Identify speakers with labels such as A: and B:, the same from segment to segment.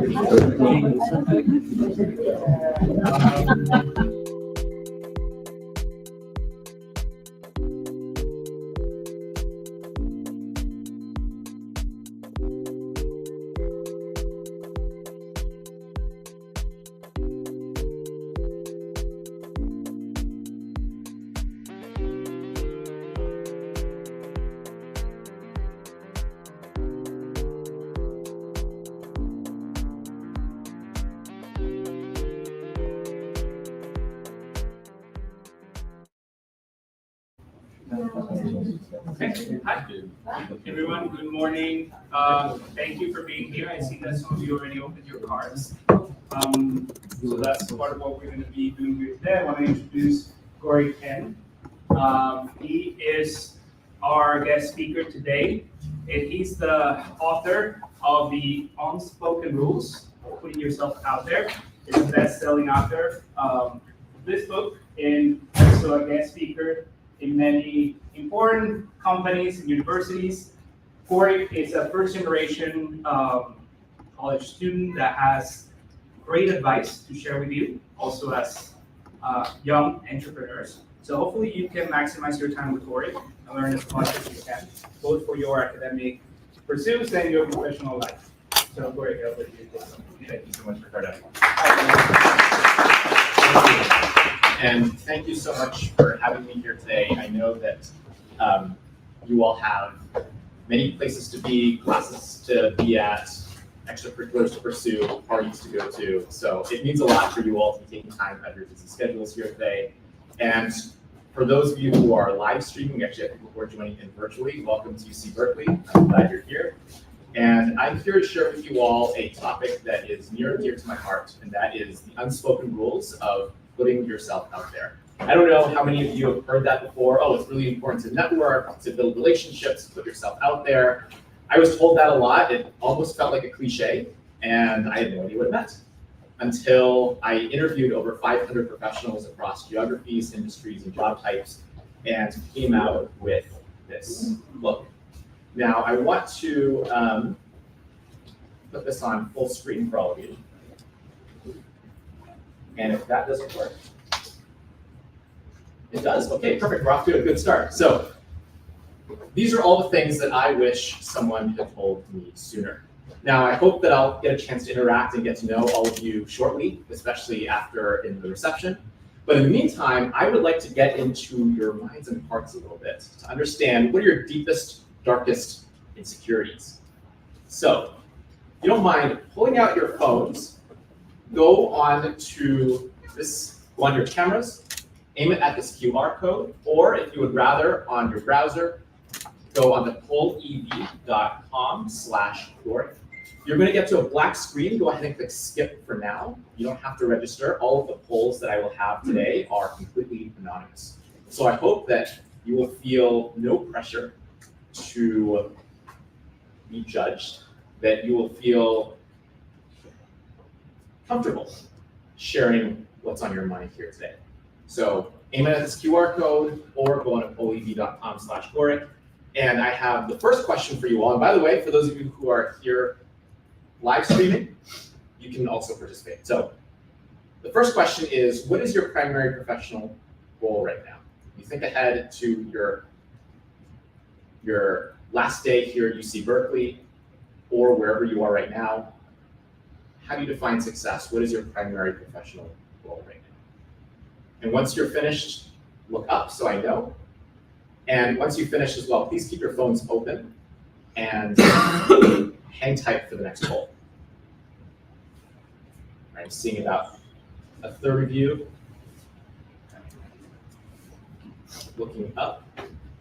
A: Okay. Hi, everyone. Good morning. Thank you for being here. I see that some of you already opened your cards. So that's part of what we're going to be doing here today. I want to introduce Corey Ken. He is our guest speaker today, and he's the author of the Unspoken Rules, Putting Yourself Out There. It's a best-selling author of this book, and also a guest speaker in many important companies and universities. Corey is a first-generation college student that has great advice to share with you, also as young entrepreneurs. So hopefully you can maximize your time with Corey and learn as much as you can, both for your academic pursuits and your professional life. So Corey, I'll let you take it.
B: Thank you so much, Ricardo. And thank you so much for having me here today. I know that you all have many places to be, classes to be at, extracurriculars to pursue, parties to go to. So it means a lot for you all to be taking time out of your busy schedules here today. And for those of you who are live streaming, we actually have people who are joining in virtually. Welcome to UC Berkeley. I'm glad you're here. And I'm here to share with you all a topic that is near and dear to my heart, and that is the unspoken rules of putting yourself out there. I don't know how many of you have heard that before. Oh, it's really important to network, to build relationships, to put yourself out there. I was told that a lot. It almost felt like a cliche, and I had no idea what it meant until I interviewed over 500 professionals across geographies, industries, and job types, and came out with this book. Now, I want to put this on full screen for all of you. And if that doesn't work, it does. Okay, perfect. We're off to a good start. So these are all the things that I wish someone had told me sooner. Now, I hope that I'll get a chance to interact and get to know all of you shortly, especially after in the reception. But in the meantime, I would like to get into your minds and hearts a little bit to understand what are your deepest, darkest insecurities. So if you don't mind pulling out your phones, go on your cameras, aim it at this QR code, or if you would rather on your browser, go on the pollev.com/Corey. You're going to get to a black screen. Go ahead and click skip for now. You don't have to register. All of the polls that I will have today are completely anonymous. So I hope that you will feel no pressure to be judged, that you will feel comfortable sharing what's on your mind here today. So aim it at this QR code or go on to pollev.com/Corey. And I have the first question for you all. And by the way, for those of you who are here live streaming, you can also participate. So the first question is, what is your primary professional goal right now? You think ahead to your last day here at UC Berkeley or wherever you are right now. How do you define success? What is your primary professional goal right now? And once you're finished, look up so I know. And once you finish as well, please keep your phones open and hang tight for the next poll. I'm seeing about a third of you looking up.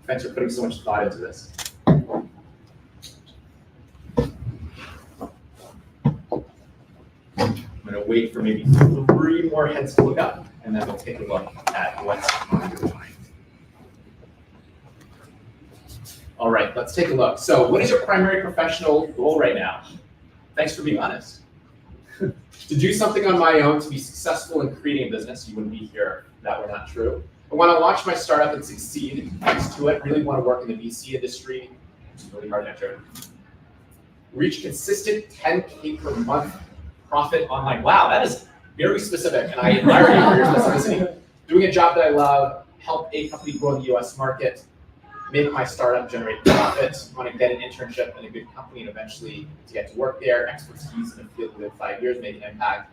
B: Thanks for putting so much thought into this. I'm going to wait for maybe 3 more heads to look up, and then we'll take a look at what's on your mind. All right, let's take a look. So what is your primary professional goal right now? Thanks for being honest. To do something on my own, to be successful in creating a business, you wouldn't be here if that were not true. I want to launch my startup and succeed thanks to it. Really want to work in the VC industry, which is really hard to enter. Reach consistent 10K per month profit online. Wow, that is very specific, and I admire you for your specificity. Doing a job that I love, help a company grow in the US market, make my startup generate profit, want to get an internship in a good company and eventually to get to work there, expertise in the field within 5 years, make an impact,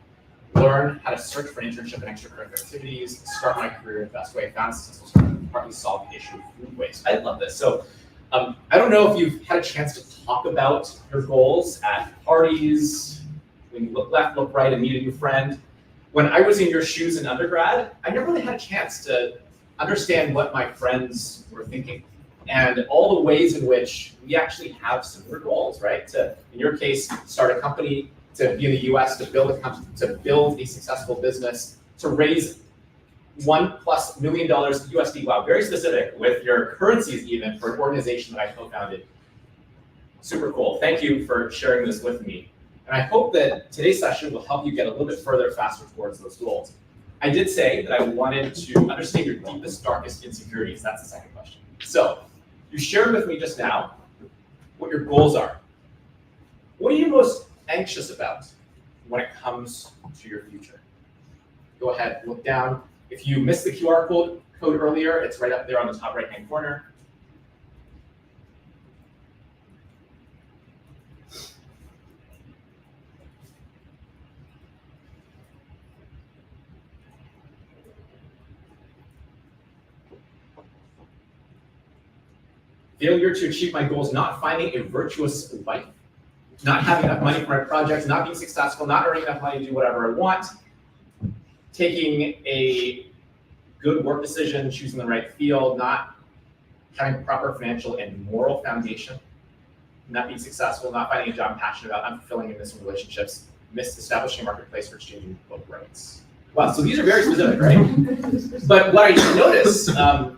B: learn how to search for an internship and extracurricular activities, start my career in the best way, found a successful startup, partly solve the issue of food waste. I love this. So I don't know if you've had a chance to talk about your goals at parties, when you look left, look right, and meet a new friend. When I was in your shoes in undergrad, I never really had a chance to understand what my friends were thinking and all the ways in which we actually have similar goals, right? To, in your case, start a company, to be in the US, to build a company, to build a successful business, to raise $1+ million USD. Wow, very specific with your currencies even for an organization that I co-founded. Super cool. Thank you for sharing this with me. And I hope that today's session will help you get a little bit further, faster towards those goals. I did say that I wanted to understand your deepest, darkest insecurities. That's the second question. So you shared with me just now what your goals are. What are you most anxious about when it comes to your future? Go ahead, look down. If you missed the QR code earlier, it's right up there on the top right-hand corner. Failure to achieve my goals, not finding a virtuous life, not having enough money for my projects, not being successful, not earning enough money to do whatever I want, taking a good work decision, choosing the right field, not having proper financial and moral foundation, not being successful, not finding a job I'm passionate about, unfulfilling and missing relationships, establishing a marketplace for exchanging book rights. Wow, so these are very specific, right? But what I notice, I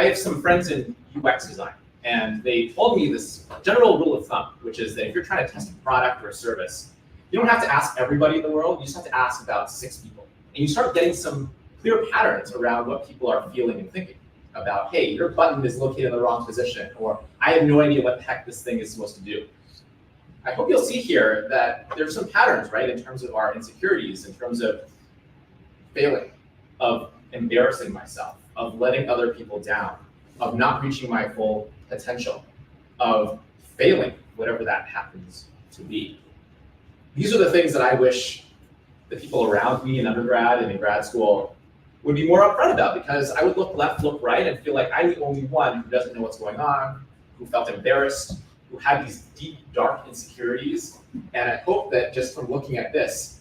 B: have some friends in UX design, and they told me this general rule of thumb, which is that if you're trying to test a product or a service, you don't have to ask everybody in the world, you just have to ask about 6 people. And you start getting some clear patterns around what people are feeling and thinking about, hey, your button is located in the wrong position, or I have no idea what the heck this thing is supposed to do. I hope you'll see here that there's some patterns, right, in terms of our insecurities, in terms of failing, of embarrassing myself, of letting other people down, of not reaching my full potential, of failing, whatever that happens to be. These are the things that I wish the people around me in undergrad and in grad school would be more upfront about, because I would look left, look right, and feel like I'm the only one who doesn't know what's going on, who felt embarrassed, who had these deep, dark insecurities. And I hope that just from looking at this,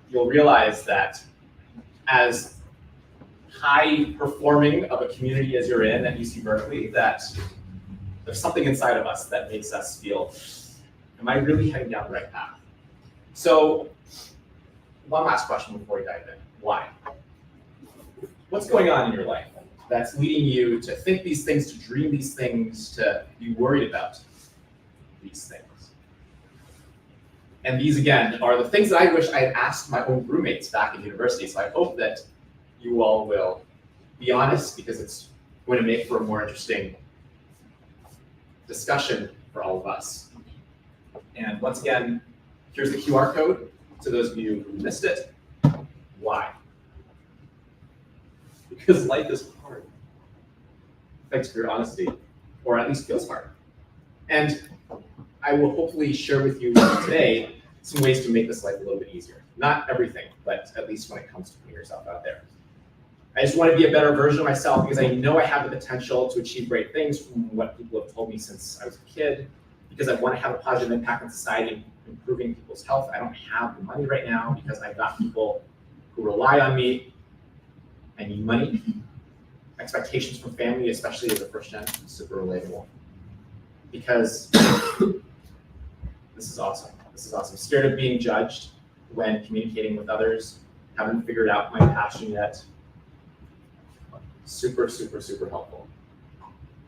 B: you'll realize that as high performing of a community as you're in at UC Berkeley, that there's something inside of us that makes us feel, am I really heading down the right path? So one last question before we dive in. Why? What's going on in your life that's leading you to think these things, to dream these things, to be worried about these things? And these, again, are the things that I wish I had asked my own roommates back in university. So I hope that you all will be honest, because it's going to make for a more interesting discussion for all of us. And once again, here's the QR code to those of you who missed it. Why? Because life is hard. Thanks for your honesty, or at least feels hard. And I will hopefully share with you today some ways to make this life a little bit easier. Not everything, but at least when it comes to putting yourself out there. I just want to be a better version of myself, because I know I have the potential to achieve great things from what people have told me since I was a kid, because I want to have a positive impact on society, improving people's health. I don't have the money right now because I've got people who rely on me. I need money. Expectations from family, especially as a first gen, is super relatable. Because this is awesome. This is awesome. Scared of being judged when communicating with others. Haven't figured out my passion yet. Super, super, super helpful.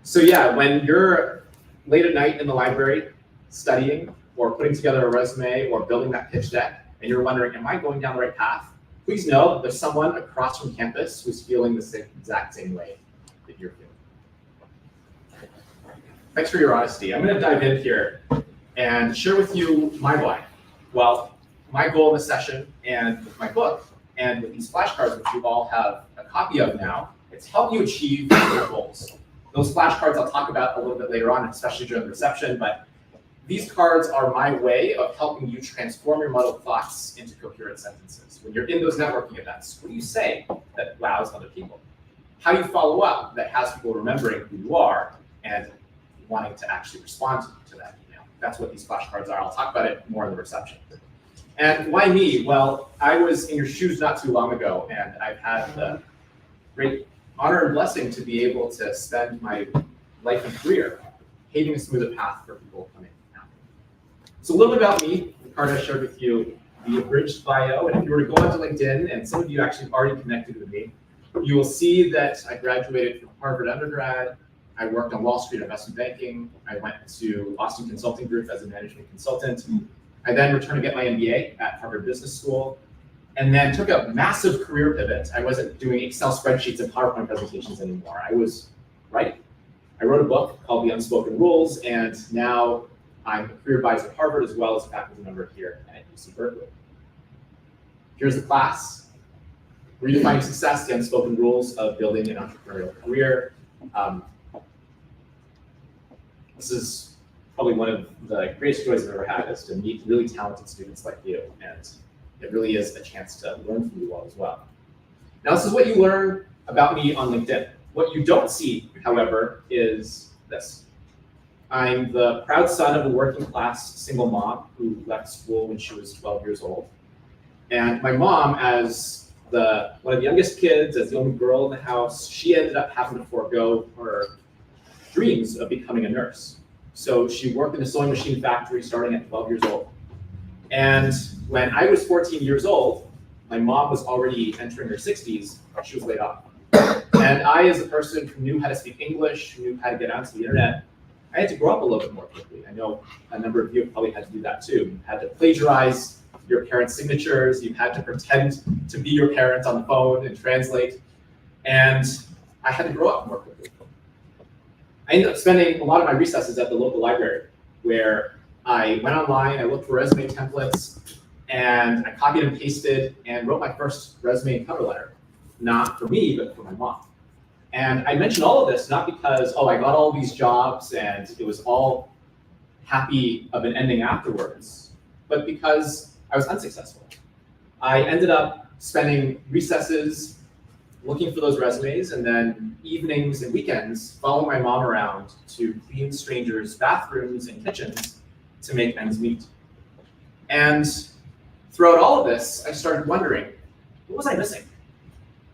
B: So yeah, when you're late at night in the library studying or putting together a resume or building that pitch deck, and you're wondering, am I going down the right path? Please know that there's someone across from campus who's feeling the exact same way that you're feeling. Thanks for your honesty. I'm going to dive in here and share with you my why. Well, my goal in this session and with my book and with these flashcards, which you all have a copy of now, it's help you achieve your goals. Those flashcards I'll talk about a little bit later on, especially during the reception, but these cards are my way of helping you transform your muddled thoughts into coherent sentences. When you're in those networking events, what do you say that wows other people? How do you follow up that has people remembering who you are and wanting to actually respond to that email? That's what these flashcards are. I'll talk about it more in the reception. And why me? Well, I was in your shoes not too long ago, and I've had the great honor and blessing to be able to spend my life and career paving a smoother path for people coming after. So a little bit about me, the card I shared with you, the abridged bio, and if you were to go onto LinkedIn, and some of you actually already connected with me, you will see that I graduated from Harvard undergrad. I worked on Wall Street investment banking. I went to Boston Consulting Group as a management consultant. I then returned to get my MBA at Harvard Business School, and then took a massive career pivot. I wasn't doing Excel spreadsheets and PowerPoint presentations anymore. I was writing. I wrote a book called The Unspoken Rules, and now I'm a career advisor at Harvard as well as a faculty member here at UC Berkeley. Here's the class. Redefining Success, The Unspoken Rules of Building an Entrepreneurial Career. This is probably one of the greatest joys I've ever had, is to meet really talented students like you, and it really is a chance to learn from you all as well. Now, this is what you learn about me on LinkedIn. What you don't see, however, is this. I'm the proud son of a working class single mom who left school when she was 12 years old. And my mom, as one of the youngest kids, as the only girl in the house, she ended up having to forego her dreams of becoming a nurse. So she worked in a sewing machine factory starting at 12 years old. And when I was 14 years old, my mom was already entering her 60s, she was laid off. And I, as a person who knew how to speak English, who knew how to get onto the internet, I had to grow up a little bit more quickly. I know a number of you have probably had to do that too. You had to plagiarize your parents' signatures, you had to pretend to be your parents on the phone and translate, and I had to grow up more quickly. I ended up spending a lot of my recesses at the local library, where I went online, I looked for resume templates, and I copied and pasted and wrote my first resume and cover letter. Not for me, but for my mom. And I mention all of this not because, oh, I got all these jobs and it was all happy of an ending afterwards, but because I was unsuccessful. I ended up spending recesses looking for those resumes, and then evenings and weekends following my mom around to clean strangers' bathrooms and kitchens to make ends meet. And throughout all of this, I started wondering, what was I missing?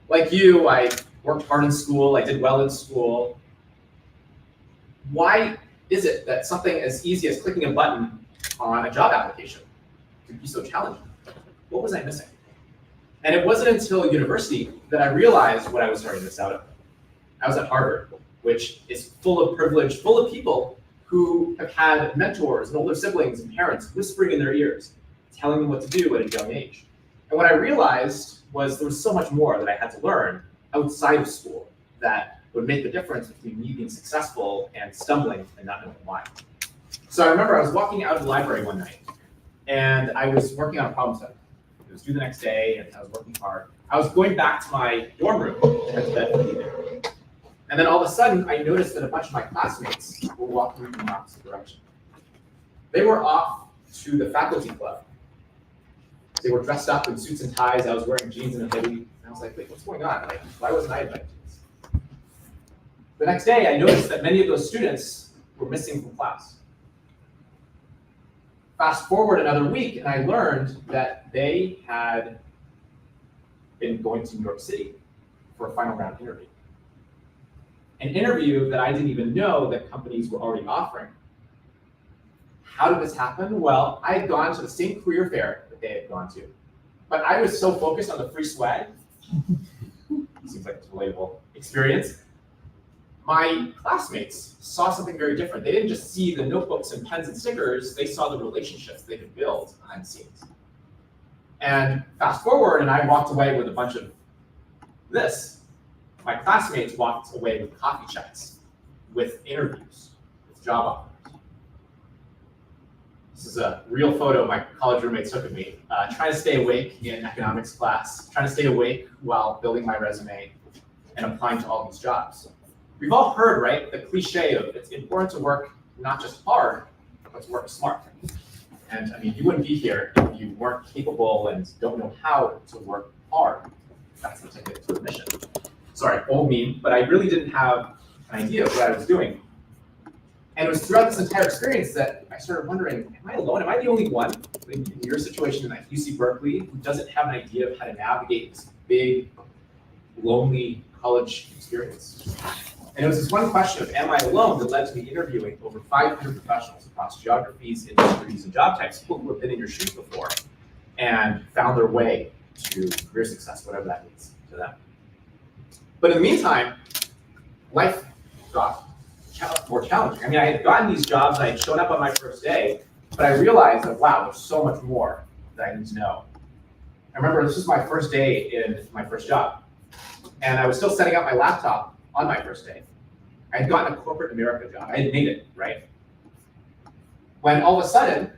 B: Like you, I worked hard in school, I did well in school. Why is it that something as easy as clicking a button on a job application could be so challenging? What was I missing? And it wasn't until university that I realized what I was starting to miss out on. I was at Harvard, which is full of privilege, full of people who have had mentors and older siblings and parents whispering in their ears, telling them what to do at a young age. And what I realized was there was so much more that I had to learn outside of school that would make the difference between me being successful and stumbling and not knowing why. So I remember I was walking out of the library one night, and I was working on a problem set. It was due the next day, and I was working hard. I was going back to my dorm room to head to bed for the evening. And then all of a sudden, I noticed that a bunch of my classmates were walking in the opposite direction. They were off to the faculty club. They were dressed up in suits and ties. I was wearing jeans and a hoodie. And I was like, wait, what's going on? Like, why wasn't I invited to this? The next day, I noticed that many of those students were missing from class. Fast forward another week, and I learned that they had been going to New York City for a final round interview. An interview that I didn't even know that companies were already offering. How did this happen? Well, I had gone to the same career fair that they had gone to, but I was so focused on the free swag. Seems like a relatable experience. My classmates saw something very different. They didn't just see the notebooks and pens and stickers, they saw the relationships they could build behind the scenes. And fast forward, and I walked away with a bunch of this. My classmates walked away with coffee chats, with interviews, with job offers. This is a real photo my college roommate took of me, trying to stay awake in economics class, trying to stay awake while building my resume and applying to all these jobs. We've all heard, right, the cliche of it's important to work not just hard, but to work smart. And I mean, you wouldn't be here if you weren't capable and don't know how to work hard. That's the ticket to admission. Sorry, old meme, but I really didn't have an idea of what I was doing. And it was throughout this entire experience that I started wondering, am I alone? Am I the only one in your situation at UC Berkeley who doesn't have an idea of how to navigate this big, lonely college experience? And it was this one question of, am I alone, that led to me interviewing over 500 professionals across geographies, industries, and job types, people who have been in your shoes before and found their way to career success, whatever that means to them. But in the meantime, life got more challenging. I mean, I had gotten these jobs, I had shown up on my first day, but I realized that, wow, there's so much more that I need to know. I remember this was my first day in my first job, and I was still setting up my laptop on my first day. I had gotten a corporate America job. I had made it, right? When all of a sudden,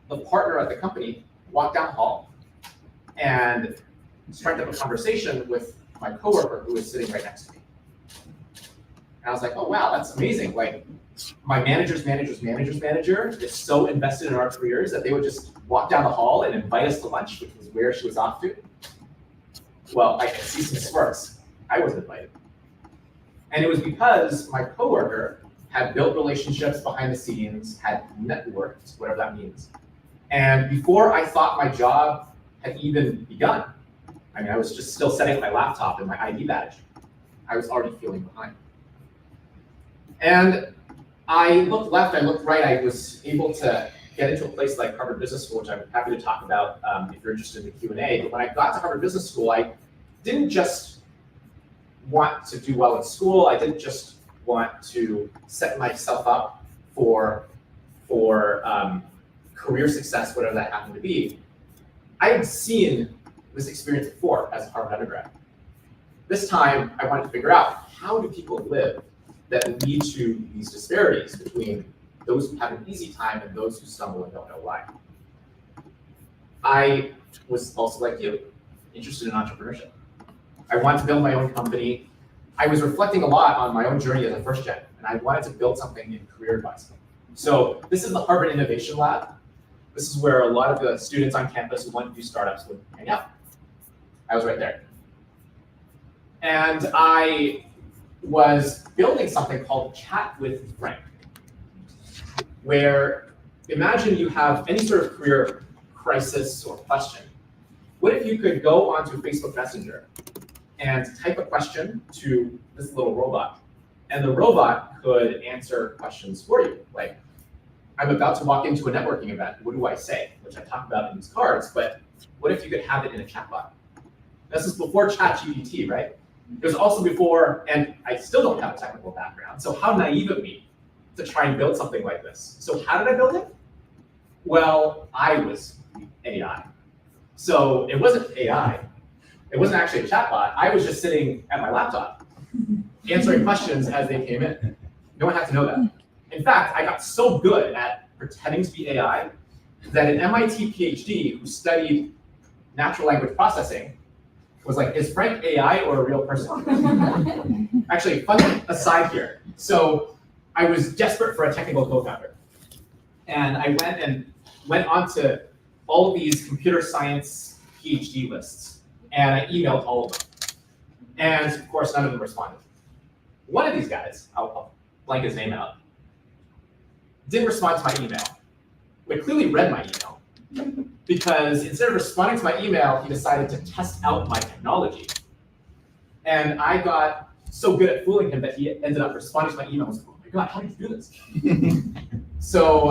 B: the partner at the company walked down the hall and struck up a conversation with my coworker who was sitting right next to me. And I was like, oh, wow, that's amazing. Like, my manager's manager is so invested in our careers that they would just walk down the hall and invite us to lunch, which was where she was off to. Well, I could see some sparks. I wasn't invited. And it was because my coworker had built relationships behind the scenes, had networked, whatever that means. And before I thought my job had even begun, I mean, I was just still setting up my laptop and my ID badge, I was already feeling behind. And I looked left, I looked right, I was able to get into a place like Harvard Business School, which I'm happy to talk about if you're interested in the Q&A. But when I got to Harvard Business School, I didn't just want to do well in school, I didn't just want to set myself up for career success, whatever that happened to be. I had seen this experience before as a Harvard undergrad. This time, I wanted to figure out, how do people live that lead to these disparities between those who have an easy time and those who stumble and don't know why? I was also, like you, interested in entrepreneurship. I wanted to build my own company. I was reflecting a lot on my own journey as a first gen, and I wanted to build something in career advising. So this is the Harvard Innovation Lab. This is where a lot of the students on campus who want to do startups would hang out. I was right there. And I was building something called Chat with Frank, where imagine you have any sort of career crisis or question. What if you could go onto Facebook Messenger and type a question to this little robot, and the robot could answer questions for you, like, I'm about to walk into a networking event, what do I say? Which I talk about in these cards, but what if you could have it in a chatbot? This is before ChatGPT, right? It was also before, and I still don't have a technical background, so how naive of me to try and build something like this. So how did I build it? Well, I was AI. So it wasn't AI. It wasn't actually a chatbot. I was just sitting at my laptop, answering questions as they came in. No one had to know that. In fact, I got so good at pretending to be AI that an MIT PhD who studied natural language processing was like, is Frank AI or a real person? Actually, fun aside here. So I was desperate for a technical co-founder. And I went on to all of these computer science PhD lists, and I emailed all of them. And of course, none of them responded. One of these guys, I'll blank his name out, didn't respond to my email, but clearly read my email. Because instead of responding to my email, he decided to test out my technology. And I got so good at fooling him that he ended up responding to my email and was like, oh my God, how did you do this? So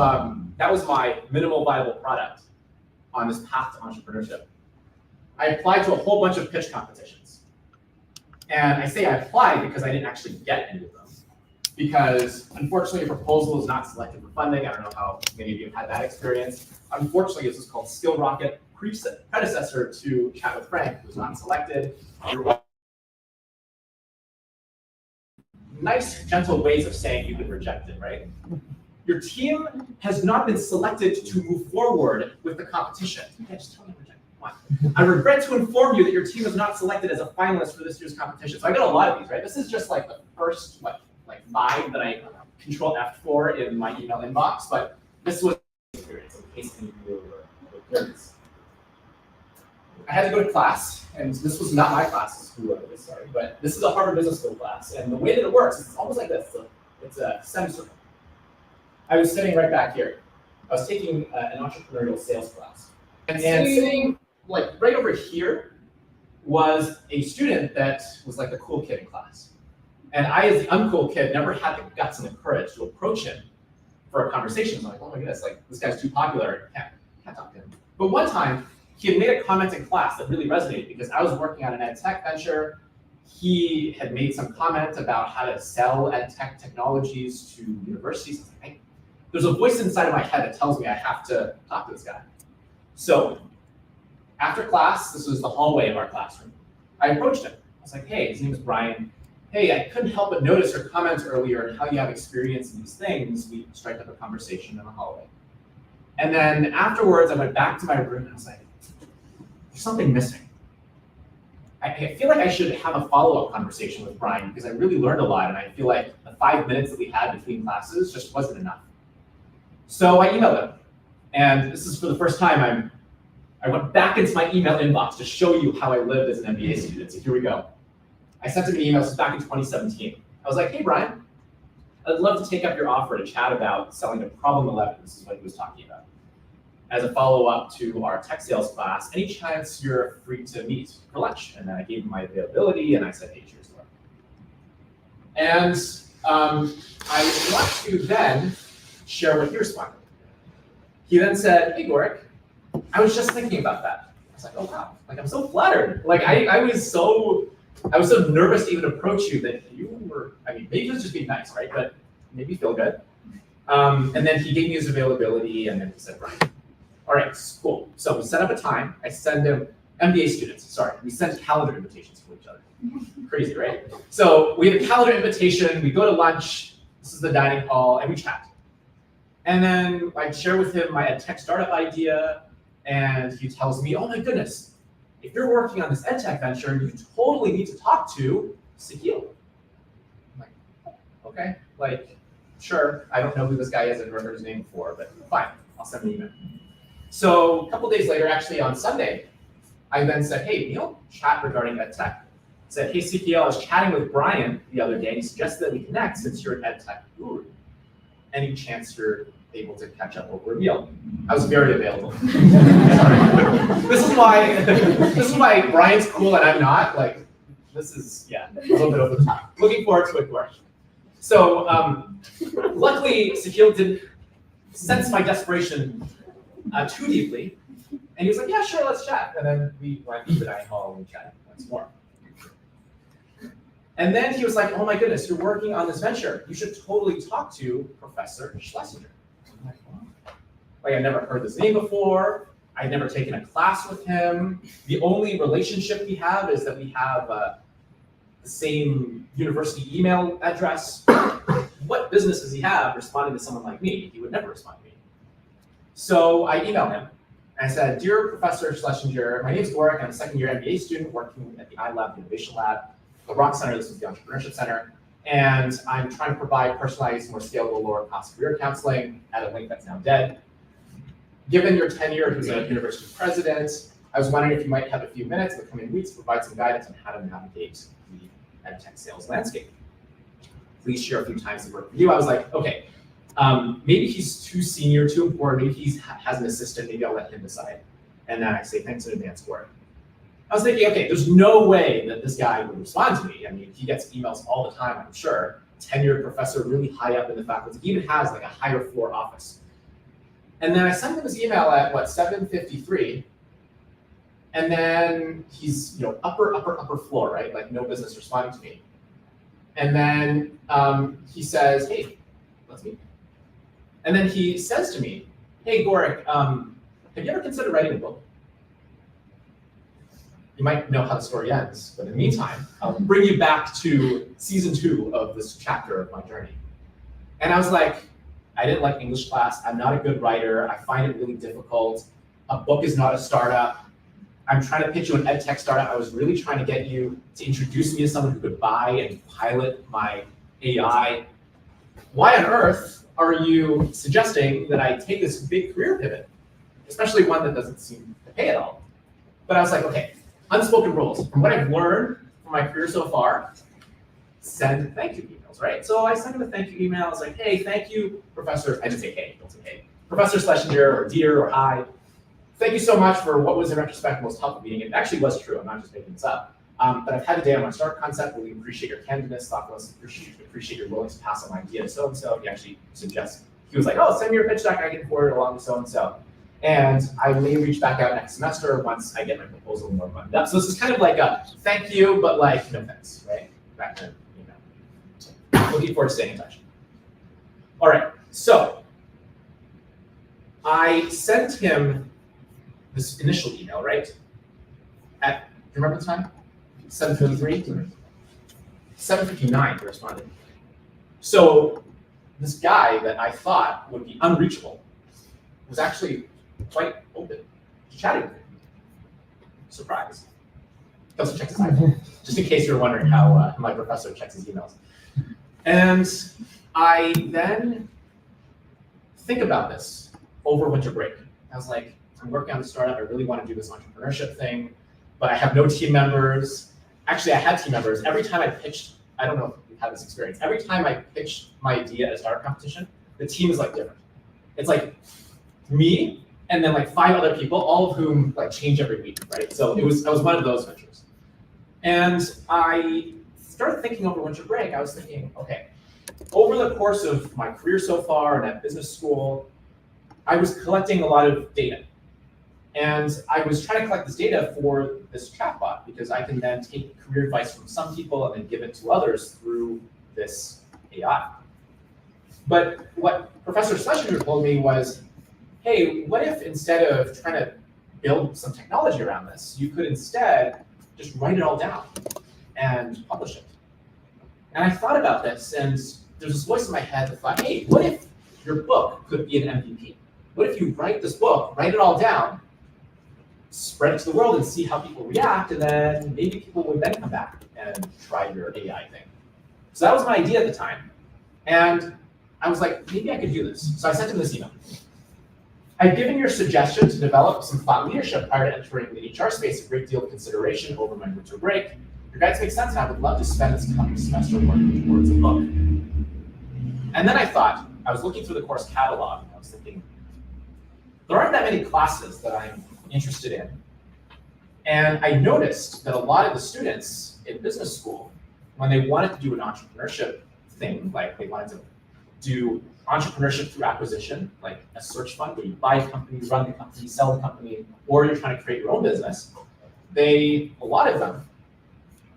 B: that was my minimal viable product on this path to entrepreneurship. I applied to a whole bunch of pitch competitions. And I say I applied because I didn't actually get any of them. Because unfortunately, a proposal is not selected for funding. I don't know how many of you have had that experience. Unfortunately, this was called Skill Rocket, predecessor to Chat with Frank, who was not selected. Nice, gentle ways of saying you've been rejected, right? your team has not been selected to move forward with the competition. Yeah, just tell me which one. I regret to inform you that your team is not selected as a finalist for this year's competition. So I got a lot of these, right? This is just like the first, like 5 that I Control F for in my email inbox, but this was experience in case any of you were curious. I had to go to class, and this was not my class, sorry, but this is a Harvard Business School class, and the way that it works is almost like this. So it's a semicircle. I was sitting right back here. I was taking an entrepreneurial sales class, and sitting like right over here was a student that was like the cool kid in class. And I, as the uncool kid, never had the guts and the courage to approach him for a conversation. So I'm like, oh my goodness, like this guy's too popular. Can't talk to him. But one time, he had made a comment in class that really resonated because I was working on an ed tech venture. He had made some comment about how to sell ed tech technologies to universities. I was like, there's a voice inside of my head that tells me I have to talk to this guy. So after class, this was the hallway of our classroom, I approached him. I was like, hey, his name is Brian. Hey, I couldn't help but notice your comments earlier on how you have experience in these things. We struck up a conversation in the hallway. And then afterwards, I went back to my room and I was like, there's something missing. I feel like I should have a follow-up conversation with Brian because I really learned a lot, and I feel like the 5 minutes that we had between classes just wasn't enough. So I emailed him, and this is for the first time I went back into my email inbox to show you how I lived as an MBA student. So here we go. I sent him an email, this was back in 2017. I was like, hey, Brian, I'd love to take up your offer to chat about selling to Problem 11. This is what he was talking about. As a follow-up to our tech sales class, any chance you're free to meet for lunch? And then I gave him my availability, and I said, hey, cheers to it. And I want to then share what he responded. He then said, hey, Gorick, I was just thinking about that. I was like, oh, wow, like I'm so flattered. Like I was so nervous to even approach you that you were, I mean, maybe it was just being nice, right? But maybe feel good. And then he gave me his availability, and then he said, Brian, all right, cool. So we set up a time. I send him, MBA students, sorry, we sent calendar invitations for each other. Crazy, right? So we have a calendar invitation, we go to lunch, this is the dining hall, and we chat. And then I share with him my ed tech startup idea, and he tells me, oh my goodness, if you're working on this ed tech venture, you totally need to talk to Sahil. I'm like, okay, like, sure, I don't know who this guy is, I've never heard his name before, but fine, I'll send an email. So a couple days later, actually on Sunday, I then said, hey, Neil, chat regarding ed tech. I said, hey, CPL, I was chatting with Brian the other day, and he suggested that we connect since you're an ed tech guru. Any chance you're able to catch up over a meal? I was very available. This is why Brian's cool and I'm not. Like, this is, yeah, a little bit over the top. Looking forward to it, Gorick. So luckily, Sahil didn't sense my desperation too deeply. And he was like, yeah, sure, let's chat. And then we went to the dining hall and we chatted once more. And then he was like, oh my goodness, you're working on this venture. You should totally talk to Professor Schlesinger. I'm like, wow. Like, I've never heard this name before. I've never taken a class with him. The only relationship we have is that we have the same university email address. What business does he have responding to someone like me? He would never respond to me. So I emailed him. I said, dear Professor Schlesinger, my name is Gorick. I'm a second-year MBA student working at the iLab Innovation Lab, the Rock Center. This is the Entrepreneurship Center. And I'm trying to provide personalized, more scalable, lower-cost career counseling at a link that's now dead. Given your tenure as a university president, I was wondering if you might have a few minutes in the coming weeks to provide some guidance on how to navigate the ed tech sales landscape. Please share a few times that work for you. I was like, okay, maybe he's too senior, too important. Maybe he has an assistant. Maybe I'll let him decide. And then I say, thanks in advance for it. I was thinking, okay, there's no way that this guy would respond to me. I mean, he gets emails all the time, I'm sure. Tenured professor, really high up in the faculty, he even has like a higher floor office. And then I sent him his email at 7:53. And then he's, upper floor, right? Like no business responding to me. And then he says, hey, let's meet. And then he says to me, hey, Gorick, have you ever considered writing a book? You might know how the story ends, but in the meantime, I'll bring you back to season 2 of this chapter of my journey. And I was like, I didn't like English class. I'm not a good writer. I find it really difficult. A book is not a startup. I'm trying to pitch you an ed tech startup. I was really trying to get you to introduce me to someone who could buy and pilot my AI. Why on earth are you suggesting that I take this big career pivot, especially one that doesn't seem to pay at all? But I was like, okay, unspoken rules. From what I've learned from my career so far, send thank you emails, right? So I sent him a thank you email. I was like, hey, thank you, Professor. I didn't say hey, don't say hey. Professor Schlesinger, or dear, or hi. Thank you so much for what was in retrospect the most helpful meeting. It actually was true. I'm not just making this up. But I've had a day on my start concept. Really appreciate your candidness, thoughtfulness, appreciate your willingness to pass on my idea to so-and-so. He actually suggests, he was like, oh, send me your pitch deck. I can forward it along to so-and-so. And I may reach back out next semester once I get my proposal more buttoned up. So this is kind of like a thank you, but like no thanks, right? Back then, looking forward to staying in touch. All right, so I sent him this initial email, right? At, do you remember the time? 7:53? 7:59 he responded. So this guy that I thought would be unreachable was actually quite open to chatting with me. Surprise. He also checks his iPhone, just in case you're wondering how my professor checks his emails. And I then think about this over winter break. I was like, I'm working on a startup. I really want to do this entrepreneurship thing, but I have no team members. Actually, I had team members. Every time I pitched, I don't know if you've had this experience. Every time I pitched my idea at a startup competition, the team is like different. It's like me and then like 5 other people, all of whom like change every week, right? So I was one of those ventures. And I started thinking over winter break. I was thinking, okay, over the course of my career so far and at business school, I was collecting a lot of data. And I was trying to collect this data for this chatbot because I can then take career advice from some people and then give it to others through this AI. But what Professor Schlesinger told me was, hey, what if instead of trying to build some technology around this, you could instead just write it all down and publish it? And I thought about this, and there's this voice in my head that thought, hey, what if your book could be an MVP? What if you write this book, write it all down, spread it to the world and see how people react, and then maybe people would then come back and try your AI thing. So that was my idea at the time. And I was like, maybe I could do this. So I sent him this email. I've given your suggestion to develop some thought leadership prior to entering the HR space a great deal of consideration over my winter break. Your guides make sense, and I would love to spend this coming semester working towards a book. And then I thought, I was looking through the course catalog, and I was thinking, there aren't that many classes that I'm interested in. And I noticed that a lot of the students in business school, when they wanted to do an entrepreneurship thing, like they wanted to do entrepreneurship through acquisition, like a search fund where you buy a company, run the company, sell the company, or you're trying to create your own business, a lot of them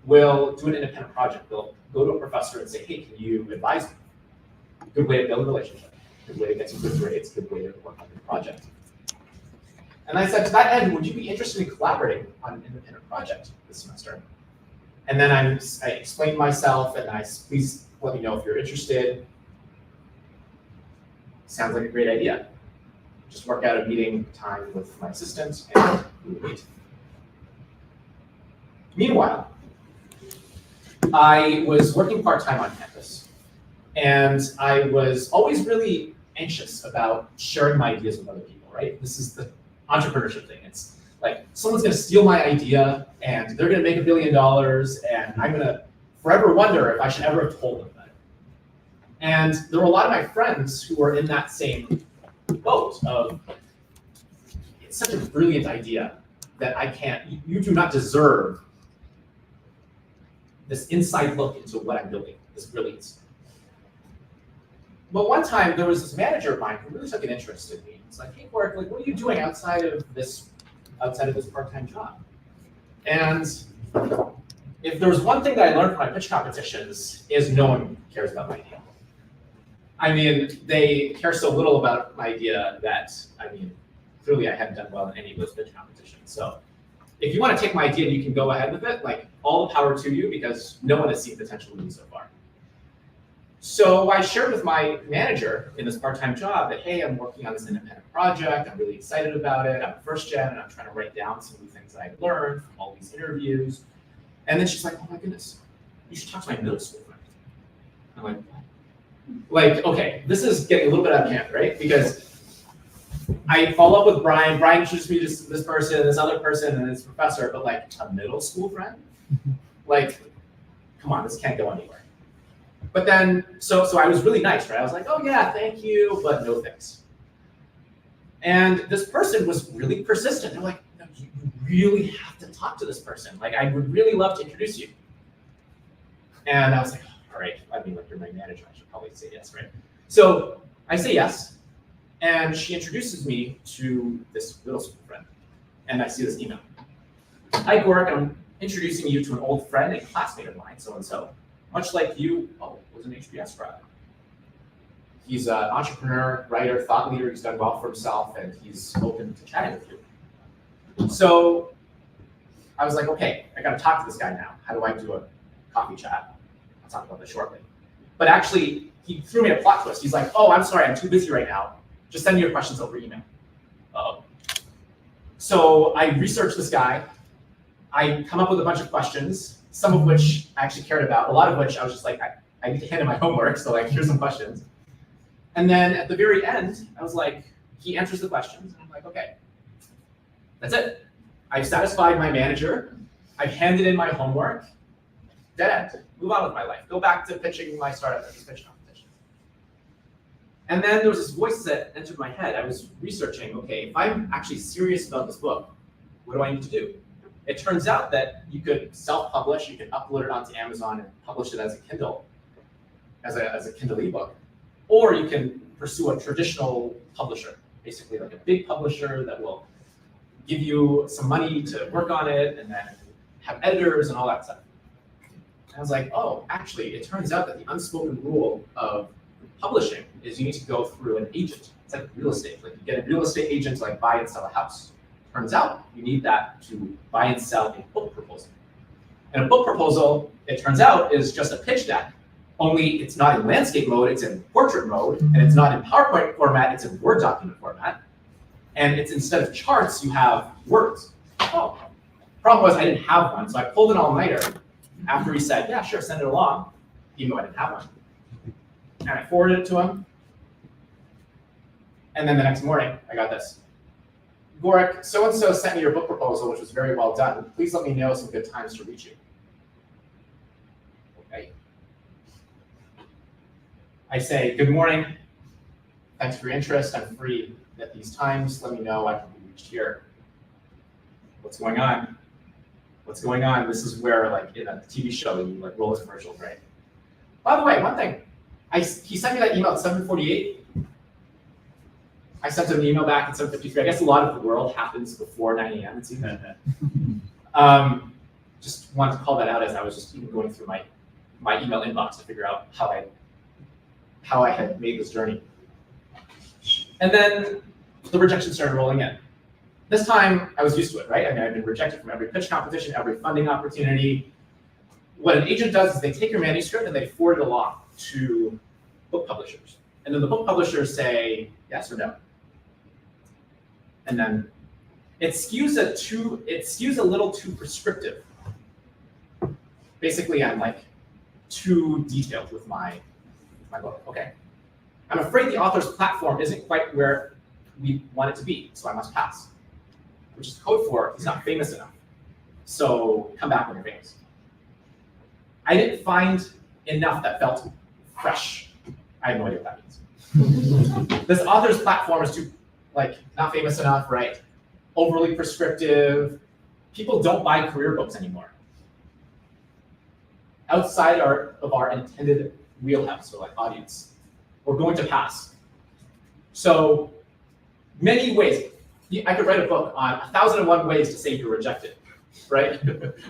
B: will do an independent project. They'll go to a professor and say, hey, can you advise me? Good way to build a relationship, good way to get some good grades, good way to work on your project. And I said, to that end, would you be interested in collaborating on an independent project this semester? And then I explained myself, and please let me know if you're interested. Sounds like a great idea. Just work out a meeting time with my assistant, and we would meet. Meanwhile, I was working part-time on campus, and I was always really anxious about sharing my ideas with other people, right? This is the entrepreneurship thing. It's like someone's going to steal my idea and they're going to make $1 billion, and I'm going to forever wonder if I should ever have told them that. And there were a lot of my friends who were in that same boat of, it's such a brilliant idea that you do not deserve this inside look into what I'm building, this brilliance. But one time there was this manager of mine who really took an interest in me. It's like, hey, Mark, like, what are you doing outside of this part-time job? And if there was one thing that I learned from my pitch competitions is no one cares about my idea. I mean, they care so little about my idea that, clearly I hadn't done well in any of those pitch competitions. So if you want to take my idea and you can go ahead with it, like, all the power to you, because no one has seen potential in me so far. So I shared with my manager in this part-time job that, hey, I'm working on this independent project. I'm really excited about it. I'm first gen, and I'm trying to write down some of the things that I've learned from all these interviews. And then she's like, oh my goodness, you should talk to my middle school friend. I'm like, okay, this is getting a little bit out of hand, right? Because I follow up with Brian. Brian introduced me to this person, this other person, and this professor, but like a middle school friend? Like, come on, this can't go anywhere. But then, so I was really nice, right? I was like, oh yeah, thank you, but no thanks. And this person was really persistent. They're like, no, you really have to talk to this person. Like, I would really love to introduce you. And I was like, all right, I mean, like, you're my manager, I should probably say yes, right? So I say yes, and she introduces me to this middle school friend. And I see this email. Hi, Gork, I'm introducing you to an old friend and classmate of mine, so-and-so. Much like you, was an HBS grad. He's an entrepreneur, writer, thought leader. He's done well for himself, and he's open to chatting with you. So I was like, okay, I got to talk to this guy now. How do I do a coffee chat? I'll talk about this shortly. But actually, he threw me a plot twist. He's like, oh, I'm sorry, I'm too busy right now. Just send me your questions over email. Uh-oh. So I researched this guy. I come up with a bunch of questions, some of which I actually cared about, a lot of which I was just like, I need to hand in my homework, so like, here's some questions. And then at the very end, I was like, he answers the questions, and I'm like, okay, that's it. I've satisfied my manager, I've handed in my homework, dead end, move on with my life, go back to pitching my startup at this pitch competition. And then there was this voice that entered my head. I was researching, okay, if I'm actually serious about this book, what do I need to do? It turns out that you could self-publish, you can upload it onto Amazon and publish it as a Kindle, as a Kindle ebook. Or you can pursue a traditional publisher, basically like a big publisher that will give you some money to work on it and then have editors and all that stuff. And I was like, oh, actually, it turns out that the unspoken rule of publishing is you need to go through an agent. It's like real estate. Like you get a real estate agent to like buy and sell a house. Turns out you need that to buy and sell a book proposal. And a book proposal, it turns out, is just a pitch deck, only it's not in landscape mode, it's in portrait mode, and it's not in PowerPoint format, it's in Word document format. And it's instead of charts, you have words. Oh, problem was I didn't have one, so I pulled an all-nighter after he said, yeah, sure, send it along, even though I didn't have one. And I forwarded it to him. And then the next morning, I got this. Gork, so-and-so sent me your book proposal, which was very well done. Please let me know some good times to reach you. Okay. I say, good morning. Thanks for your interest. I'm free at these times. Let me know. I can be reached here. What's going on? What's going on? This is where, like, in a TV show, you like roll the commercials, right? By the way, one thing. He sent me that email at 7:48. I sent him an email back at 7:53. I guess a lot of the world happens before 9 a.m. It's even. Just wanted to call that out as I was just even going through my email inbox to figure out how I had made this journey. And then the rejection started rolling in. This time I was used to it, right? I mean, I've been rejected from every pitch competition, every funding opportunity. What an agent does is they take your manuscript and they forward it along to book publishers. And then the book publishers say yes or no. And then it skews a little too prescriptive. Basically, I'm like too detailed with my book. Okay. I'm afraid the author's platform isn't quite where we want it to be, so I must pass. Which is code for he's not famous enough. So come back when you're famous. I didn't find enough that felt fresh. I have no idea what that means. This author's platform is too, like, not famous enough, right? Overly prescriptive. People don't buy career books anymore. Outside of our intended wheelhouse, or like audience, we're going to pass. So many ways. I could write a book on 1,001 ways to say you're rejected, right?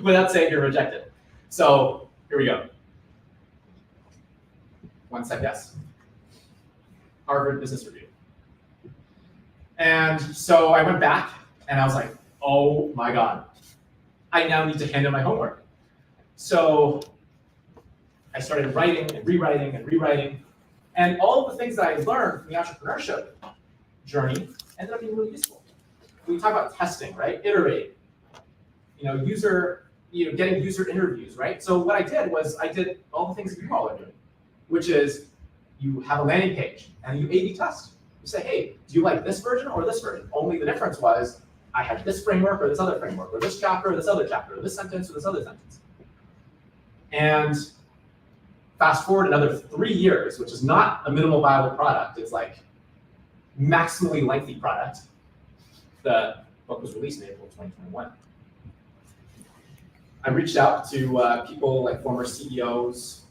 B: Without saying you're rejected. So here we go. One said yes. Harvard Business Review. And so I went back and I was like, oh my God, I now need to hand in my homework. So I started writing and rewriting. And all of the things that I learned from the entrepreneurship journey ended up being really useful. We talk about testing, right? Iterate, getting user interviews, right? So what I did was I did all the things that you all are doing, which is you have a landing page and you A/B test. You say, hey, do you like this version or this version? Only the difference was I had this framework or this other framework, or this chapter or this other chapter, or this sentence or this other sentence. And fast forward another 3 years, which is not a minimal viable product. It's like maximally lengthy product. The book was released in April 2021. I reached out to people like former CEOs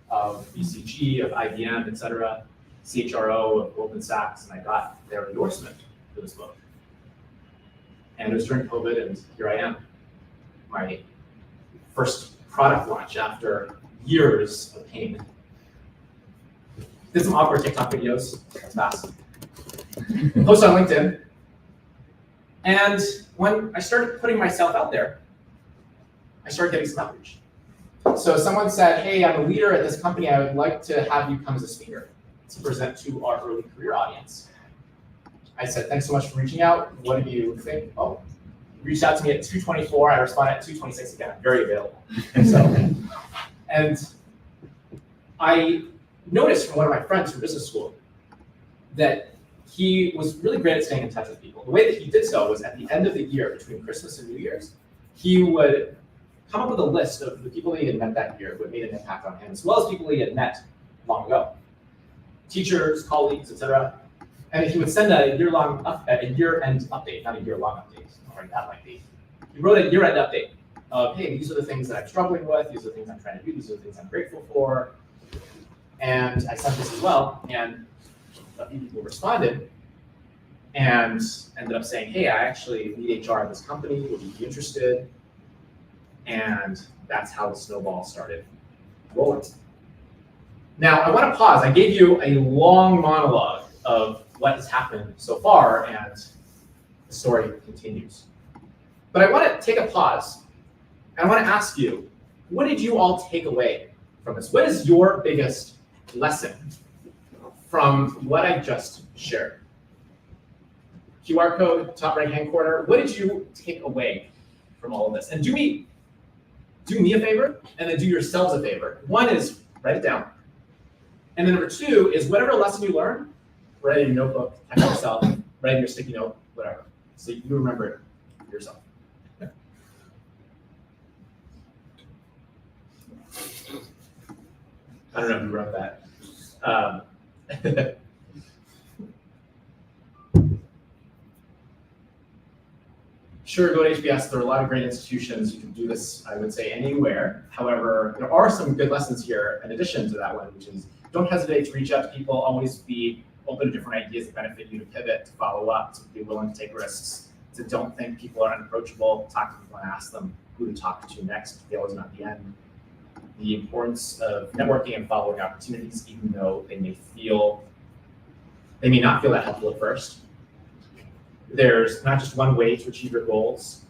B: of BCG, of IBM, et cetera, CHRO of Goldman Sachs, and I got their endorsement for this book. And it was during COVID, and here I am, my first product launch after years of pain. Did some awkward TikTok videos, that's fast. Post on LinkedIn. And when I started putting myself out there, I started getting some outreach. So someone said, hey, I'm a leader at this company. I would like to have you come as a speaker to present to our early career audience. I said, thanks so much for reaching out. What do you think? Oh, you reached out to me at 2:24. I responded at 2:26 again. I'm very available. And I noticed from one of my friends from business school that he was really great at staying in touch with people. The way that he did so was at the end of the year, between Christmas and New Year's, he would come up with a list of the people that he had met that year who had made an impact on him, as well as people he had met long ago. Teachers, colleagues, etc. And he would send a year-end update, not a year-long update, not that lengthy. He wrote a year-end update of, hey, these are the things that I'm struggling with, these are the things I'm trying to do, these are the things I'm grateful for. And I sent this as well, and a few people responded and ended up saying, hey, I actually lead HR at this company, would you be interested? And that's how the snowball started rolling. Now, I want to pause. I gave you a long monologue of what has happened so far, and the story continues. But I want to take a pause, and I want to ask you, what did you all take away from this? What is your biggest lesson from what I just shared? QR code, top right-hand corner. What did you take away from all of this? And do me a favor, and then do yourselves a favor. One is write it down. And then number two is whatever lesson you learn, write it in your notebook, type it yourself, write it in your sticky note, whatever. So you remember it yourself. Yeah. I don't know who wrote that. Sure, go to HBS. There are a lot of great institutions. You can do this, I would say, anywhere. However, there are some good lessons here in addition to that one, which is don't hesitate to reach out to people. Always be open to different ideas that benefit you, to pivot, to follow up, to be willing to take risks, to don't think people are unapproachable. Talk to people and ask them who to talk to next. Failure is not the end. The importance of networking and following opportunities, even though they may not feel that helpful at first. There's not just one way to achieve your goals.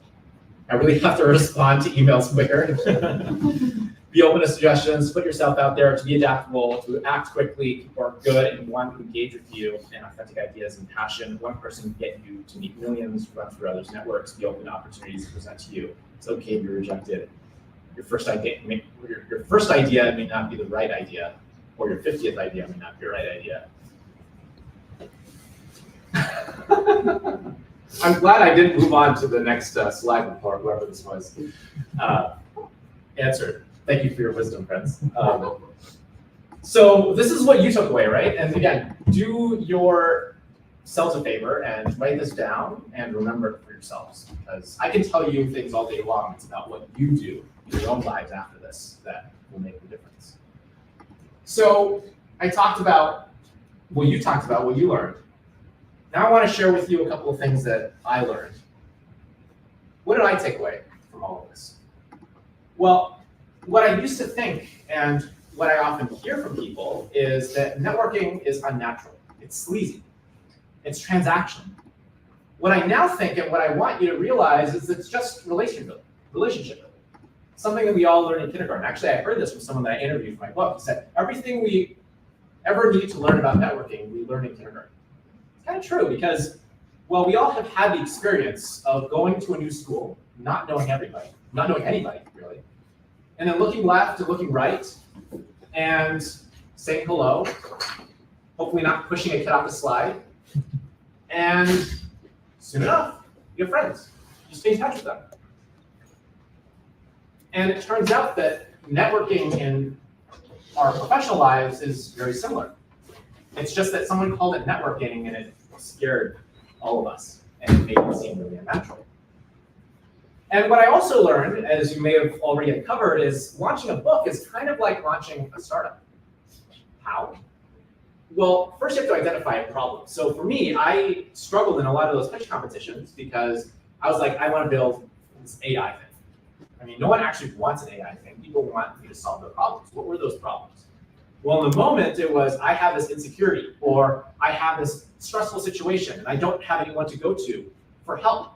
B: I really have to respond to emails quicker. Be open to suggestions, put yourself out there, to be adaptable, to act quickly. People are good and want to engage with you, and authentic ideas and passion. One person can get you to meet millions, run through others' networks, be open to opportunities to present to you. It's okay to be rejected. Your first idea may not be the right idea, or your 50th idea may not be the right idea. I'm glad I didn't move on to the next slide report, whoever this was. Answered. Thank you for your wisdom, friends. So this is what you took away, right? And again, do yourselves a favor and write this down and remember it for yourselves, because I can tell you things all day long. It's about what you do in your own lives after this that will make the difference. So I talked about what you talked about, what you learned. Now I want to share with you a couple of things that I learned. What did I take away from all of this? Well, what I used to think and what I often hear from people is that networking is unnatural. It's sleazy. It's transactional. What I now think and what I want you to realize is it's just relationship building. something that we all learn in kindergarten. Actually, I heard this from someone that I interviewed for my book. He said, everything we ever needed to learn about networking, we learned in kindergarten. It's kind of true because, well, we all have had the experience of going to a new school, not knowing everybody, not knowing anybody, really, and then looking left and looking right and saying hello, hopefully not pushing a kid off the slide, and soon enough, you have friends. You stay in touch with them. And it turns out that networking in our professional lives is very similar. It's just that someone called it networking and it scared all of us and it made it seem really unnatural. And what I also learned, as you may have already uncovered, is launching a book is kind of like launching a startup. How? Well, first you have to identify a problem. So for me, I struggled in a lot of those pitch competitions because I was like, I want to build this AI thing. I mean, no one actually wants an AI thing. People want me to solve their problems. What were those problems? Well, in the moment, it was, I have this insecurity, or I have this stressful situation, and I don't have anyone to go to for help.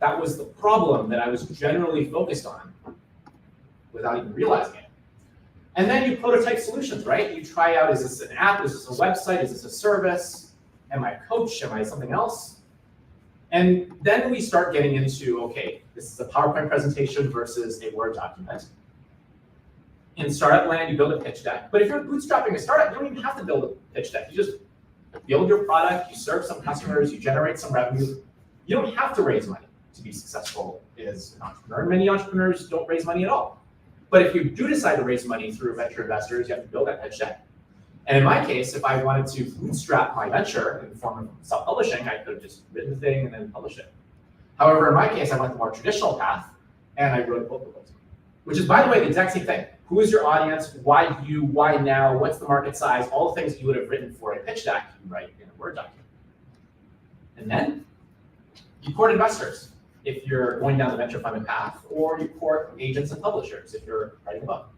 B: That was the problem that I was generally focused on without even realizing it. And then you prototype solutions, right? You try out, is this an app? Is this a website? Is this a service? Am I a coach? Am I something else? And then we start getting into, okay, this is a PowerPoint presentation versus a Word document. In startup land, you build a pitch deck. But if you're bootstrapping a startup, you don't even have to build a pitch deck. You just build your product, you serve some customers, you generate some revenue. You don't have to raise money to be successful as an entrepreneur. Many entrepreneurs don't raise money at all. But if you do decide to raise money through venture investors, you have to build that pitch deck. And in my case, if I wanted to bootstrap my venture in the form of self-publishing, I could have just written the thing and then published it. However, in my case, I went the more traditional path, and I wrote a book proposal, which is, by the way, the exact same thing. Who is your audience? Why you? Why now? What's the market size? All the things you would have written for a pitch deck, you write in a Word document. And then you court investors if you're going down the venture funded path, or you court agents and publishers if you're writing a book.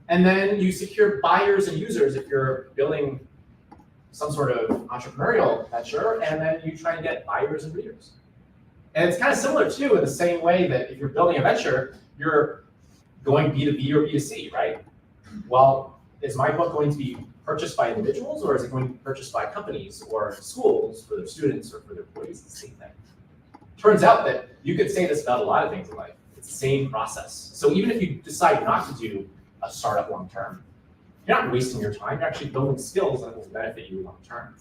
B: And then you secure buyers and users if you're building some sort of entrepreneurial venture, and then you try and get buyers and readers. And it's kind of similar too, in the same way that if you're building a venture, you're going B2B or B2C, right? Well, is my book going to be purchased by individuals, or is it going to be purchased by companies or schools for their students or for their employees? It's the same thing. Turns out that you could say this about a lot of things in life. It's the same process. So even if you decide not to do a startup long term, you're not wasting your time. You're actually building skills that will benefit you long term.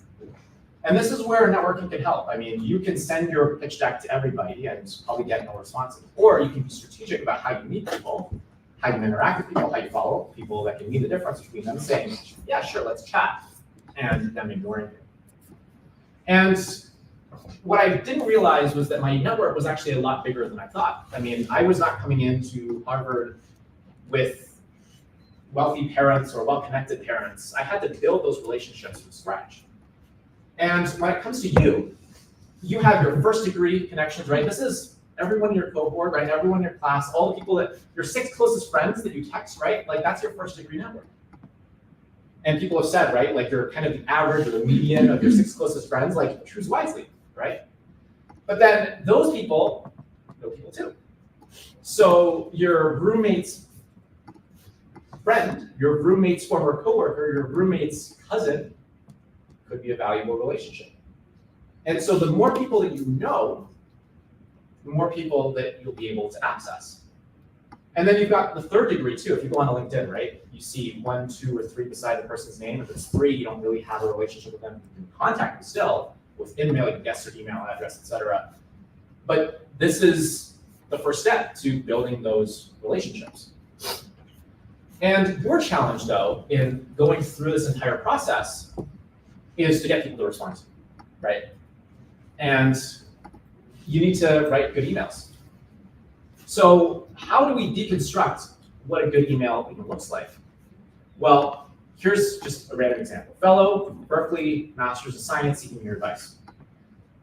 B: And this is where networking can help. I mean, you can send your pitch deck to everybody and probably get no response. Or you can be strategic about how you meet people, how you interact with people, how you follow people that can mean the difference between them saying, yeah, sure, let's chat, and them ignoring you. And what I didn't realize was that my network was actually a lot bigger than I thought. I mean, I was not coming into Harvard with wealthy parents or well-connected parents. I had to build those relationships from scratch. And when it comes to you, you have your first degree connections, right? This is everyone in your cohort, right? Everyone in your class, all the people that, your 6 closest friends that you text, right? Like that's your first degree network. And people have said, right? Like you're kind of the average or the median of your 6 closest friends, like choose wisely, right? But then those people know people too. So your roommate's friend, your roommate's former coworker, your roommate's cousin could be a valuable relationship. And so the more people that you know, the more people that you'll be able to access. And then you've got the third degree too. If you go on LinkedIn, right, you see 1, 2, or 3 beside the person's name. If it's 3, you don't really have a relationship with them. You can contact them still with email, you can guess their email address, etc. But this is the first step to building those relationships. And your challenge, though, in going through this entire process is to get people to respond to you, right? And you need to write good emails. So how do we deconstruct what a good email even looks like? Well, here's just a random example. Fellow Berkeley Masters of Science seeking your advice.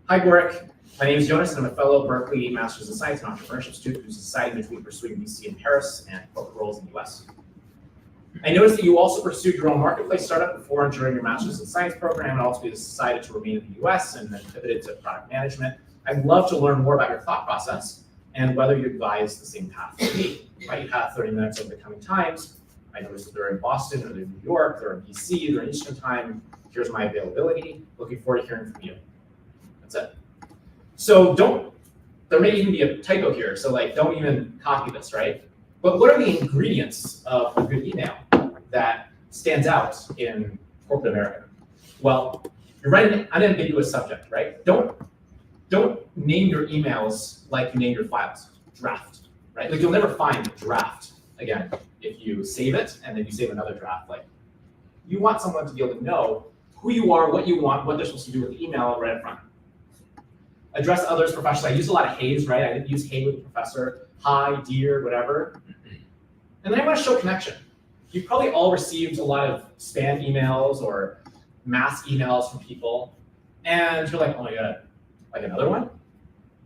B: Hi, Gorick. My name is Jonas, and I'm a fellow Berkeley Masters of Science and Entrepreneurship student who's decided between pursuing VC in Paris and corporate roles in the US. I noticed that you also pursued your own marketplace startup before and during your Masters in Science program, and also decided to remain in the US and then pivoted to product management. I'd love to learn more about your thought process and whether you advise the same path for me. Right? You have 30 minutes over the coming times. I noticed that they're in Boston, or they're in New York, they're in BC, they're in Eastern Time. Here's my availability. Looking forward to hearing from you. That's it. So there may even be a typo here, so like don't even copy this, right? But what are the ingredients of a good email that stands out in corporate America? Well, you're writing an unambiguous subject, right? Don't name your emails like you name your files, draft, right? Like you'll never find draft again if you save it and then you save another draft. Like you want someone to be able to know who you are, what you want, what they're supposed to do with the email right up front. Address others professionally. I use a lot of hey's, right? I didn't use hey with the professor, hi, dear, whatever. And then I want to show connection. You've probably all received a lot of spam emails or mass emails from people, and you're like, oh my God, like another one?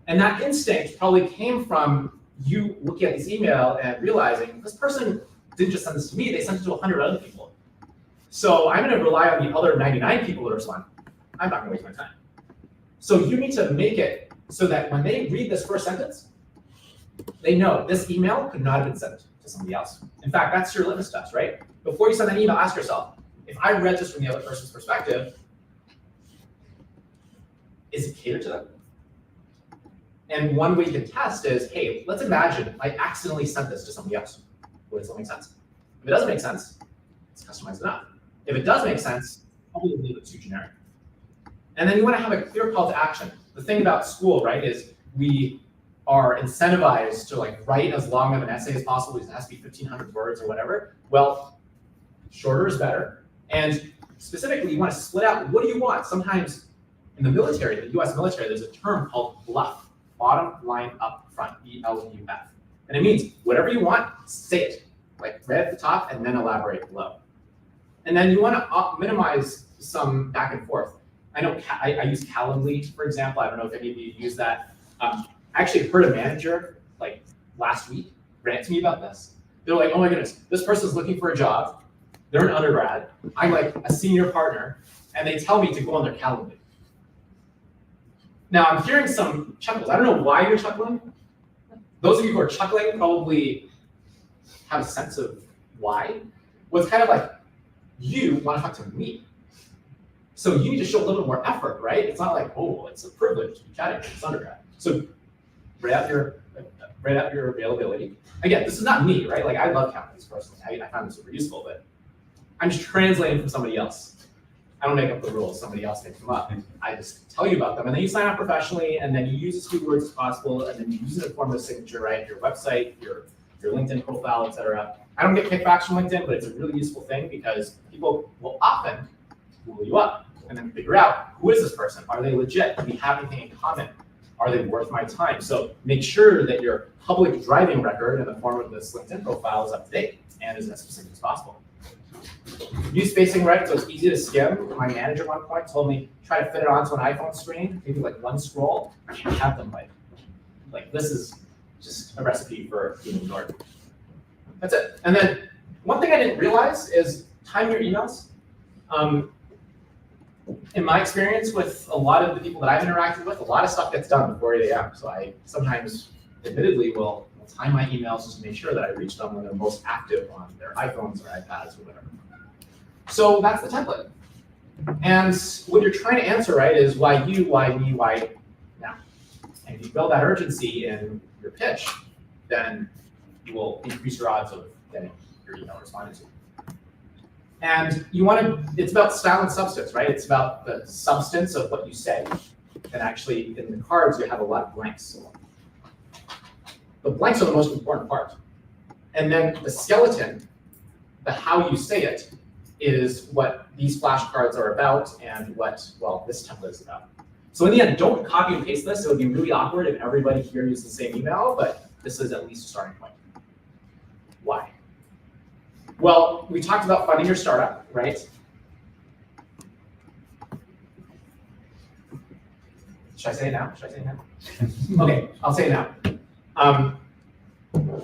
B: And that instinct probably came from you looking at this email and realizing this person didn't just send this to me, they sent it to 100 other people. So I'm going to rely on the other 99 people to respond. I'm not going to waste my time. So you need to make it so that when they read this first sentence, they know this email could not have been sent to somebody else. In fact, that's your litmus test, right? Before you send an email, ask yourself, if I read this from the other person's perspective, is it catered to them? And one way you can test is, hey, let's imagine I accidentally sent this to somebody else. Would it still make sense? If it doesn't make sense, it's customized enough. If it does make sense, probably leave it too generic. And then you want to have a clear call to action. The thing about school, right, is we are incentivized to like write as long of an essay as possible. It has to be 1,500 words or whatever. Well, shorter is better. And specifically, you want to split out, what do you want? Sometimes in the military, the US military, there's a term called BLUF, bottom line up front, BLUF. And it means whatever you want, say it, like right at the top and then elaborate below. And then you want to minimize some back and forth. I know I use Calendly, for example. I don't know if any of you use that. I actually heard a manager like last week rant to me about this. They're like, oh my goodness, this person's looking for a job. They're an undergrad. I'm like a senior partner, and they tell me to go on their Calendly. Now I'm hearing some chuckles. I don't know why you're chuckling. Those of you who are chuckling probably have a sense of why. Well, it's kind of like you want to talk to me. So you need to show a little bit more effort, right? It's not like, oh, it's a privilege to be chatting with this undergrad. So write out your availability. Again, this is not me, right? Like I love Calendly personally. I found it super useful, but I'm just translating from somebody else. I don't make up the rules. Somebody else makes them up. I just tell you about them, and then you sign up professionally, and then you use as few words as possible, and then you use it in a form of signature, right? Your website, your LinkedIn profile, etc. I don't get kickbacks from LinkedIn, but it's a really useful thing because people will often Google you up and then figure out, who is this person? Are they legit? Do we have anything in common? Are they worth my time? So make sure that your public driving record in the form of this LinkedIn profile is up to date and is as specific as possible. Use spacing right so it's easy to skim. My manager at one point told me, try to fit it onto an iPhone screen, maybe like one scroll. I can't have them like this is just a recipe for being ignored. That's it. And then one thing I didn't realize is time your emails. In my experience with a lot of the people that I've interacted with, a lot of stuff gets done before 8 a.m. So I sometimes, admittedly, will time my emails just to make sure that I reach them when they're most active on their iPhones or iPads or whatever. So that's the template. And what you're trying to answer, right, is why you, why me, why now? And if you build that urgency in your pitch, then you will increase your odds of getting your email responded to. And you want to, it's about style and substance, right? It's about the substance of what you say. And actually, in the cards, you have a lot of blanks. The blanks are the most important part. And then the skeleton, the how you say it, is what these flashcards are about and what, well, this template is about. So in the end, don't copy and paste this. It would be really awkward if everybody here used the same email, but this is at least a starting point. Why? Well, we talked about funding your startup, right? Should I say it now? Okay, I'll say it now.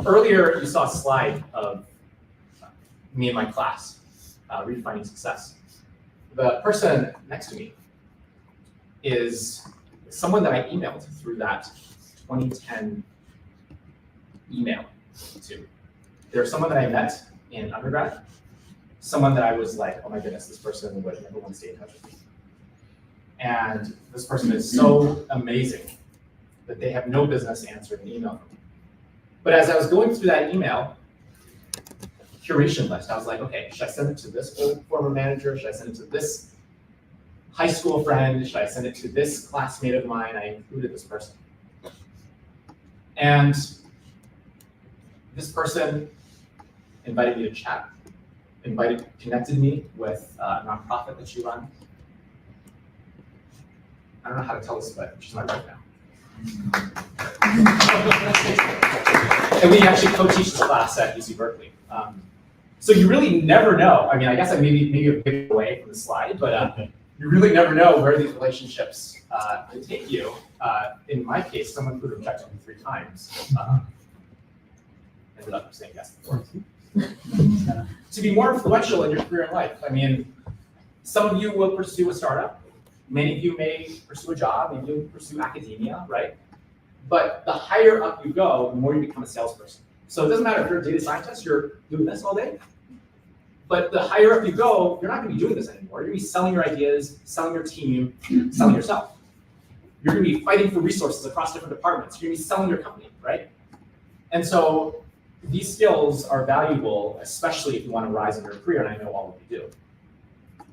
B: Earlier, you saw a slide of me and my class, Redefining Success. The person next to me is someone that I emailed through that 2010 email to. There's someone that I met in undergrad, someone that I was like, oh my goodness, this person would never want to stay in touch with me. And this person is so amazing that they have no business answering an email from me. But as I was going through that email curation list, I was like, okay, should I send it to this old former manager? Should I send it to this high school friend? Should I send it to this classmate of mine? I included this person. And this person invited me to chat, connected me with a nonprofit that she runs. I don't know how to tell this, but she's my wife now. And we actually co-teach this class at UC Berkeley. So you really never know. I mean, I guess I maybe a bit away from the slide, but you really never know where these relationships can take you. In my case, someone who rejected me 3 times ended up saying yes before. To be more influential in your career in life, I mean, some of you will pursue a startup. Many of you may pursue a job, maybe you'll pursue academia, right? But the higher up you go, the more you become a salesperson. So it doesn't matter if you're a data scientist, you're doing this all day. But the higher up you go, you're not going to be doing this anymore. You're going to be selling your ideas, selling your team, selling yourself. You're going to be fighting for resources across different departments. You're going to be selling your company, right? And so these skills are valuable, especially if you want to rise in your career, and I know all of you do.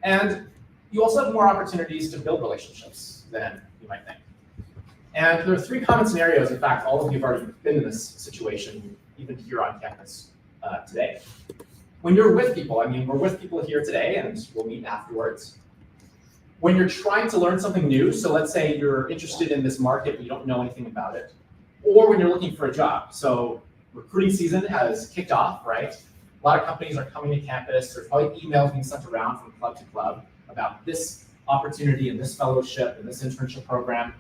B: And you also have more opportunities to build relationships than you might think. And there are 3 common scenarios. In fact, all of you have already been in this situation, even here on campus today. When you're with people, I mean, we're with people here today, and we'll meet afterwards. When you're trying to learn something new, so let's say you're interested in this market, but you don't know anything about it, or when you're looking for a job. So recruiting season has kicked off, right? A lot of companies are coming to campus. There's probably emails being sent around from club to club about this opportunity and this fellowship and this internship program.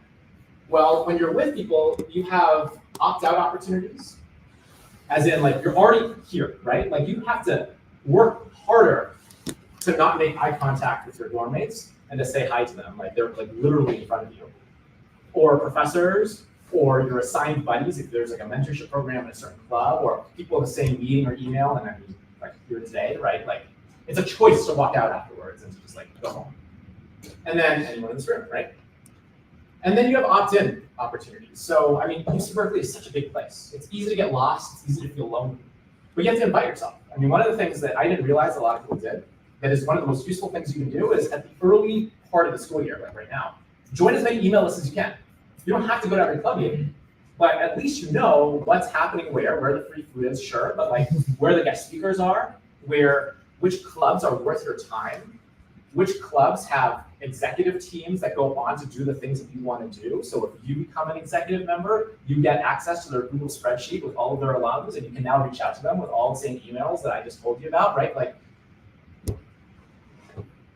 B: Well, when you're with people, you have opt-out opportunities, as in like you're already here, right? Like you have to work harder to not make eye contact with your dorm mates and to say hi to them, like they're like literally in front of you. Or professors, or your assigned buddies if there's like a mentorship program in a certain club, or people in the same meeting or email, and I mean like here today, right? Like it's a choice to walk out afterwards and to just like go home. And then anyone in this room, right? And then you have opt-in opportunities. So, I mean, UC Berkeley is such a big place. It's easy to get lost. It's easy to feel lonely. But you have to invite yourself. I mean, one of the things that I didn't realize a lot of people did, that is one of the most useful things you can do is at the early part of the school year, like right now, join as many email lists as you can. You don't have to go to every club meeting, but at least you know what's happening where the free food is, sure, but like where the guest speakers are, which clubs are worth your time, which clubs have executive teams that go on to do the things that you want to do. So if you become an executive member, you get access to their Google spreadsheet with all of their alums, and you can now reach out to them with all the same emails that I just told you about, right? Like,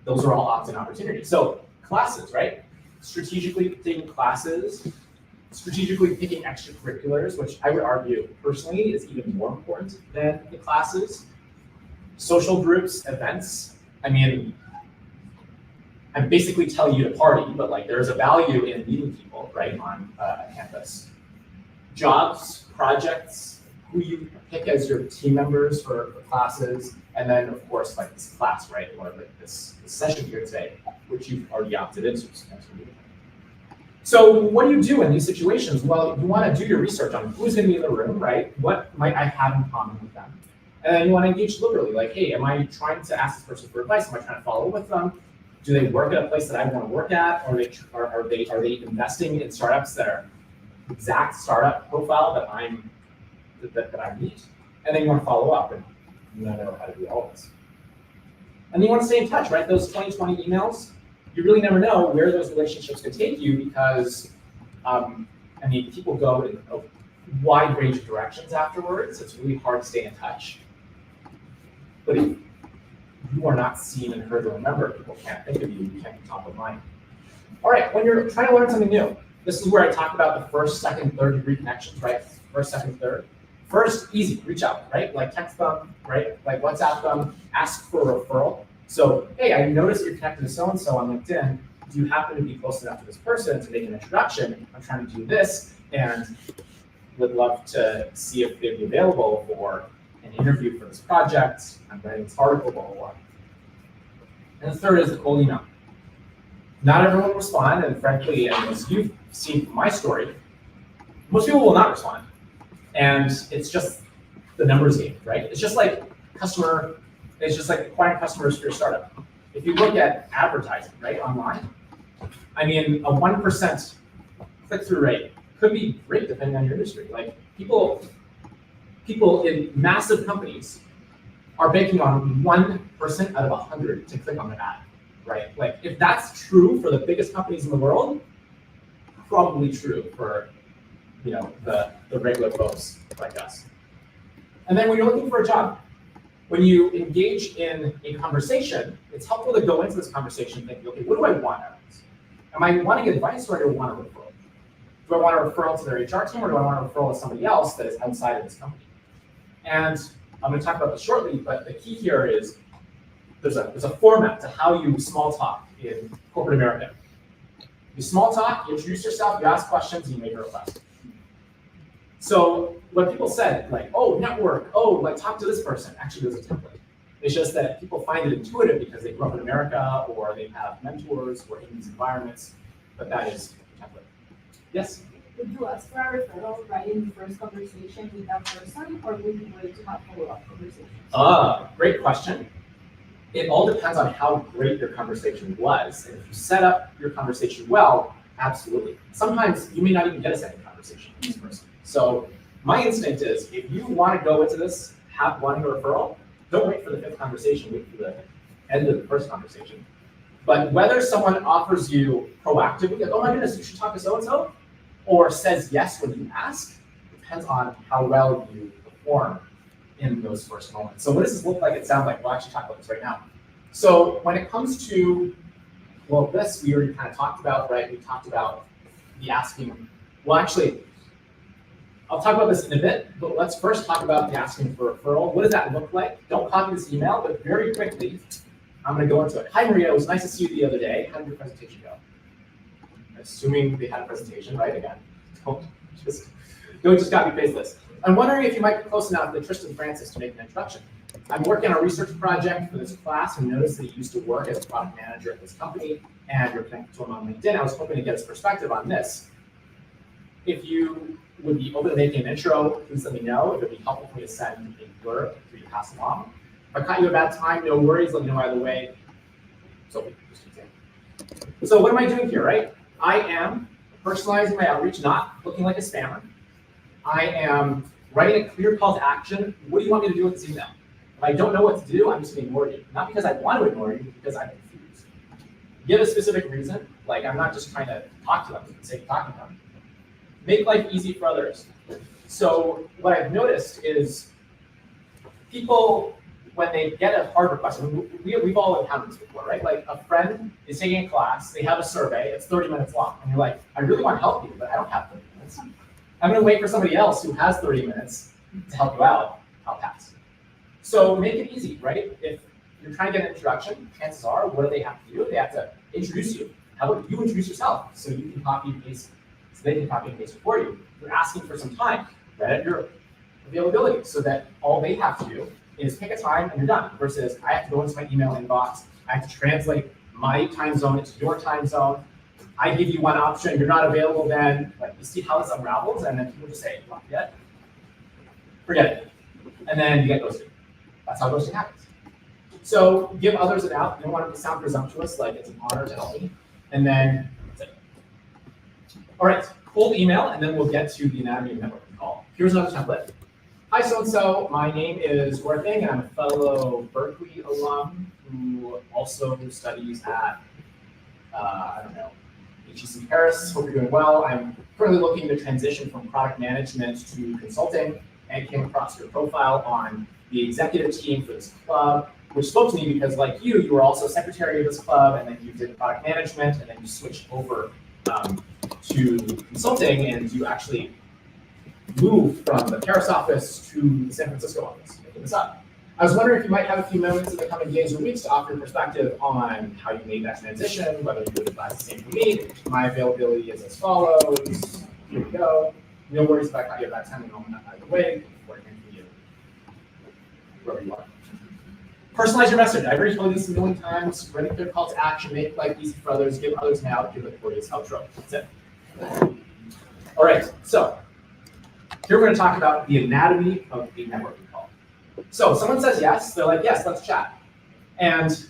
B: those are all opt-in opportunities. So classes, right? Strategically picking classes, strategically picking extracurriculars, which I would argue personally is even more important than the classes. Social groups, events. I mean, I'm basically telling you to party, but like there's a value in meeting people, right, on a campus. Jobs, projects, who you pick as your team members for classes, and then of course like this class, right, or like this session here today, which you've already opted into. So what do you do in these situations? Well, you want to do your research on who's going to be in the room, right? What might I have in common with them? And then you want to engage liberally, like, hey, am I trying to ask this person for advice? Am I trying to follow with them? Do they work at a place that I want to work at? Or are they investing in startups that are exact startup profile that I need? And then you want to follow up, and you want to know how to do all of this. And then you want to stay in touch, right? Those 2020 emails, you really never know where those relationships can take you because, I mean, people go in a wide range of directions afterwards. It's really hard to stay in touch. But if you are not seen and heard or remembered, people can't think of you, you can't be top of mind. All right, when you're trying to learn something new, this is where I talk about the first, second, third degree connections, right? First, second, third. First, easy, reach out, right? Like text them, right? Like WhatsApp them, ask for a referral. So, hey, I noticed you're connected to so-and-so on LinkedIn. Do you happen to be close enough to this person to make an introduction? I'm trying to do this, and would love to see if they'd be available for an interview for this project. I'm writing this article, blah, blah, blah. And the third is the cold email. Not everyone will respond, and frankly, as you've seen from my story, most people will not respond. And it's just the numbers game, right? It's just like acquiring customers for your startup. If you look at advertising, right, online, I mean, a 1% click-through rate could be great depending on your industry. Like people in massive companies are banking on 1% out of 100 to click on an ad, right? Like if that's true for the biggest companies in the world, probably true for the regular folks like us. And then when you're looking for a job, when you engage in a conversation, it's helpful to go into this conversation thinking, okay, what do I want out of this? Am I wanting advice or do I want a referral? Do I want a referral to their HR team or do I want a referral to somebody else that is outside of this company? And I'm going to talk about this shortly, but the key here is there's a format to how you small talk in corporate America. You small talk, you introduce yourself, you ask questions, and you make a request. So when people said like, oh, network, oh, like talk to this person, actually there's a template. It's just that people find it intuitive because they grew up in America or they have mentors or in these environments, but that is the template. Yes?
C: Would you ask for a referral right in the first conversation with that person, or would you wait to have follow-up conversations?
B: Great question. It all depends on how great your conversation was. And if you set up your conversation well, absolutely. Sometimes you may not even get a second conversation with this person. So my instinct is if you want to go into this wanting a referral, don't wait for the fifth conversation, wait for the end of the first conversation. But whether someone offers you proactively, like, oh my goodness, you should talk to so-and-so, or says yes when you ask, depends on how well you perform in those first moments. So what does this look like and sound like? We'll actually talk about this right now. So when it comes to, well, this we already kind of talked about, right? We talked about the asking. Well, actually, I'll talk about this in a bit, but let's first talk about the asking for a referral. What does that look like? Don't copy this email, but very quickly, I'm going to go into it. Hi, Maria. It was nice to see you the other day. How did your presentation go? Assuming they had a presentation, right? Again, don't just copy paste this. I'm wondering if you might be close enough to Tristan Francis to make an introduction. I'm working on a research project for this class and noticed that he used to work as a product manager at this company, and you're connected to him on LinkedIn. I was hoping to get his perspective on this. If you would be open to making an intro, please let me know. If it would be helpful for me to send a blurb for you to pass along. If I caught you at a bad time, no worries. Let me know either way. So what am I doing here, right? I am personalizing my outreach, not looking like a spammer. I am writing a clear call to action. What do you want me to do with this email? If I don't know what to do, I'm just going to ignore you. Not because I want to ignore you, because I'm confused. Give a specific reason. Like, I'm not just trying to talk to them for the sake of talking to them. Make life easy for others. So what I've noticed is people, when they get a hard request, we've all encountered this before, right? Like a friend is taking a class, they have a survey, it's 30 minutes long, and you're like, I really want to help you, but I don't have 30 minutes. I'm going to wait for somebody else who has 30 minutes to help you out. I'll pass. So make it easy, right? If you're trying to get an introduction, chances are, what do they have to do? They have to introduce you. How about you introduce yourself so you can copy and paste, so they can copy and paste it for you. You're asking for some time, right at your availability, so that all they have to do is pick a time and you're done, versus I have to go into my email inbox, I have to translate my time zone into your time zone. I give you one option, you're not available then. Like, you see how this unravels, and then people just say, well, forget it. And then you get ghosted. That's how ghosting happens. So give others an out. You don't want it to sound presumptuous, like it's an honor to help me. And then that's it. All right, cold email, and then we'll get to the anatomy of networking call. Here's another template. Hi, so-and-so. My name is Worthing, and I'm a fellow Berkeley alum who also studies at, HEC Paris. Hope you're doing well. I'm currently looking to transition from product management to consulting, and came across your profile on the executive team for this club, which spoke to me because, like you were also secretary of this club, and then you did product management, and then you switched over to consulting, and you actually moved from the Paris office to the San Francisco office, making this up. I was wondering if you might have a few moments in the coming days or weeks to offer your perspective on how you made that transition, whether you would advise the same for me. My availability is as follows. Here we go. No worries about how you have that time moment either way. Working for you, wherever you are. Personalize your message. I've already told you this a million times. Write a clear call to action. Make life easy for others. Give others an out. Give a glorious outro. That's it. All right. So here we're going to talk about the anatomy of a networking call. So someone says yes. They're like, yes, let's chat. And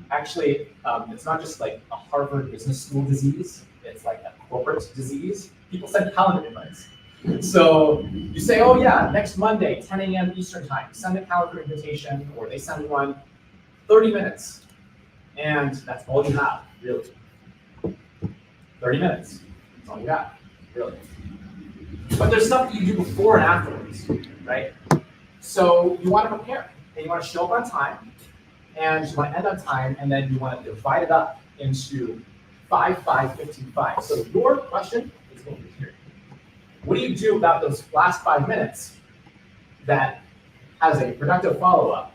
B: actually, it's not just like a Harvard Business School disease. It's like a corporate disease. People send calendar invites. So you say, oh yeah, next Monday, 10 a.m. Eastern time, send a calendar invitation, or they send one, 30 minutes. And that's all you have, really. 30 minutes, that's all you got, really. But there's stuff that you do before and afterwards, right? So you want to prepare, and you want to show up on time, and you want to end on time, and then you want to divide it up into 5, 5, 15, 5. So your question is going to be here. What do you do about those last 5 minutes that has a productive follow-up?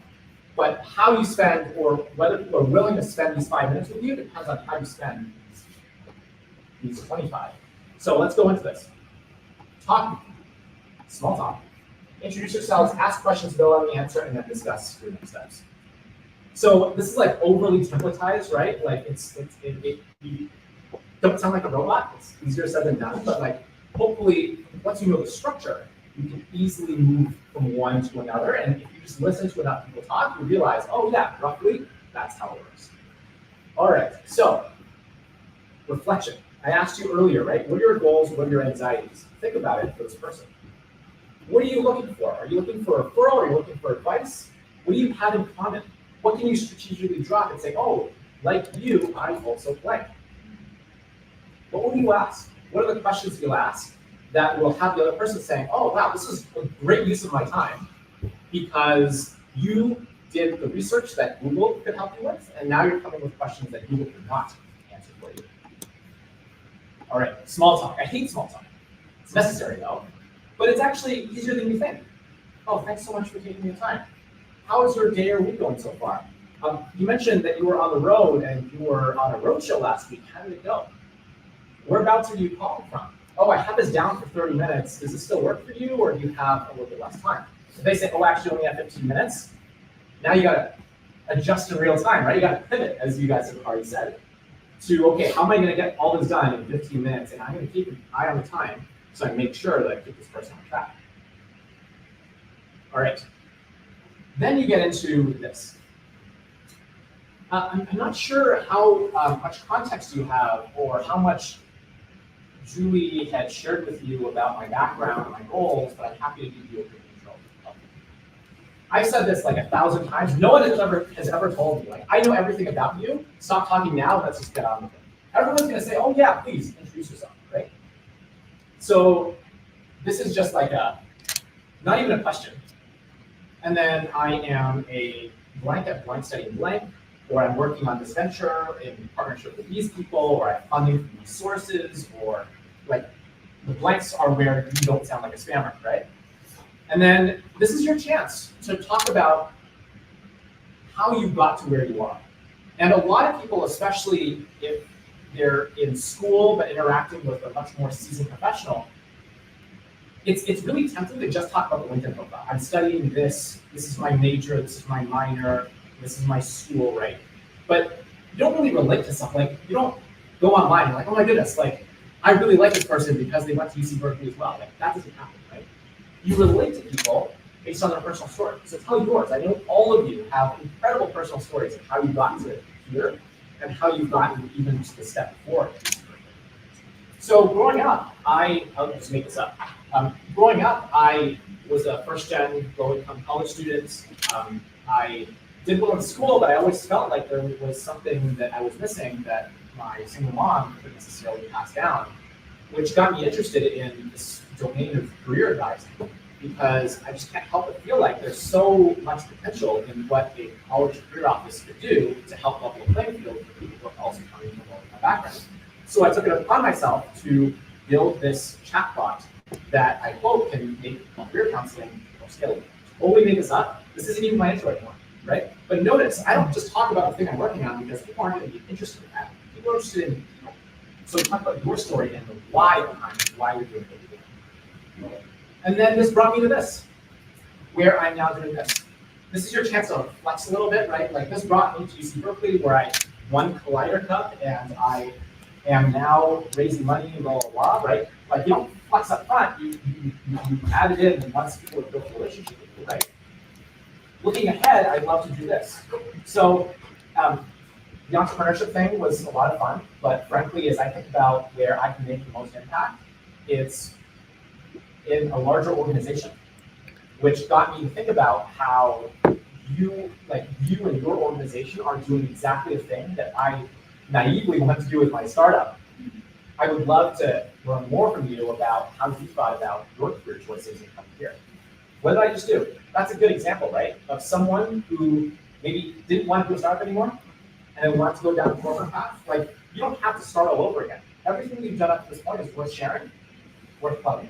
B: But how you spend, or whether people are willing to spend these 5 minutes with you, depends on how you spend these 25. So let's go into this. Talk, small talk. Introduce yourselves, ask questions, they'll let me answer, and then discuss your next steps. So this is like overly templatized, right? Like you don't sound like a robot. It's easier said than done, but like hopefully once you know the structure, you can easily move from one to another. And if you just listen to enough people talk, you realize, oh yeah, roughly that's how it works. All right, so reflection. I asked you earlier, right? What are your goals? What are your anxieties? Think about it for this person. What are you looking for? Are you looking for a referral? Are you looking for advice? What do you have in common? What can you strategically drop and say, oh, like you, I also play? What will you ask? What are the questions you'll ask that will have the other person saying, oh, wow, this is a great use of my time because you did the research that Google could help you with, and now you're coming with questions that Google could not answer for you. All right, small talk. I hate small talk. It's necessary though, but it's actually easier than you think. Oh, thanks so much for taking your time. How is your day or week going so far? You mentioned that you were on the road and you were on a road show last week. How did it go? Whereabouts are you calling from? Oh, I have this down for 30 minutes. Does this still work for you, or do you have a little bit less time? If they say, oh, actually only have 15 minutes, now you gotta adjust in real time, right? You gotta pivot, as you guys have already said, to, okay, how am I gonna get all this done in 15 minutes? And I'm gonna keep an eye on the time so I make sure that I keep this person on track. All right. Then you get into this. I'm not sure how much context you have or how much Julie had shared with you about my background and my goals, but I'm happy to give you a quick intro. I've said this like 1,000 times. No one has ever told me, like, I know everything about you. Stop talking now, let's just get on with it. Everyone's gonna say, oh yeah, please introduce yourself, right? So this is just like not even a question. And then I am a blank at blank studying blank, or I'm working on this venture in partnership with these people, or I'm funding from these sources, or like the blanks are where you don't sound like a spammer, right? And then this is your chance to talk about how you got to where you are. And a lot of people, especially if they're in school but interacting with a much more seasoned professional, it's really tempting to just talk about the LinkedIn profile. I'm studying this, this is my major, this is my minor, this is my school, right? But you don't really relate to stuff. Like, you don't go online and like, oh my goodness, like, I really like this person because they went to UC Berkeley as well. Like, that doesn't happen, right? You relate to people based on their personal story. So tell yours. I know all of you have incredible personal stories of how you got to here and how you've gotten even to the step before. So growing up, I'll just make this up. Growing up, I was a first-gen low-income college student. I did well in school, but I always felt like there was something that I was missing that my single mom couldn't necessarily pass down, which got me interested in this domain of career advising, because I just can't help but feel like there's so much potential in what a college career office could do to help level the playing field for people who are also coming from a background. So I took it upon myself to build this chatbot that I hope can make career counseling more scalable. Totally made this up. This isn't even my intro anymore, right? But notice, I don't just talk about the thing I'm working on because people aren't going to be interested in that. People are interested in people. So talk about your story and the why behind why you're doing what you're doing. And then this brought me to this, where I'm now doing this. This is your chance to flex a little bit, right? Like this brought me to UC Berkeley, where I won Collider Cup, and I am now raising money, blah, blah, blah, right? Like you don't flex up front, you add it in, and once people have built a relationship with you, right? Looking ahead, I'd love to do this. So the entrepreneurship thing was a lot of fun, but frankly, as I think about where I can make the most impact, it's in a larger organization, which got me to think about how you and your organization are doing exactly the thing that I naively want to do with my startup. I would love to learn more from you about how you thought about your career choices and coming here. What did I just do? That's a good example, right? Of someone who maybe didn't want to do a startup anymore and then wanted to go down the corporate path. Like, you don't have to start all over again. Everything you've done up to this point is worth sharing, worth plugging.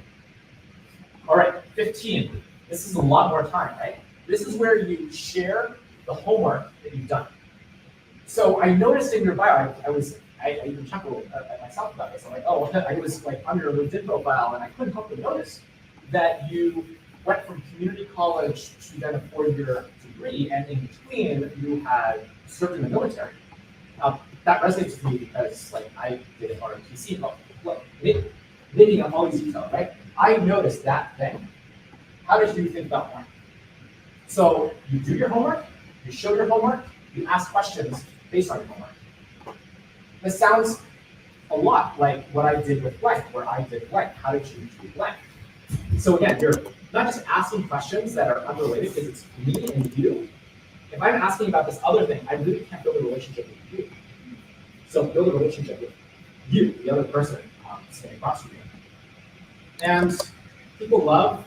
B: All right, 15. This is a lot more time, right? This is where you share the homework that you've done. So I noticed in your bio, I even chuckled at myself about this. I'm like, oh, I was like on your LinkedIn profile, and I couldn't help but notice that you went from community college to then a 4-year degree, and in between you had served in the military. That resonates with me because like I did it on ROTC. Look, maybe I'm always detailed, right? I noticed that thing. How did you think about that? So you do your homework, you show your homework, you ask questions based on your homework. This sounds a lot like what I did with blank, where I did blank. How did you do blank? So again, you're not just asking questions that are unrelated because it's me and you. If I'm asking about this other thing, I really can't build a relationship with you. So build a relationship with you, the other person sitting across from you. And people love,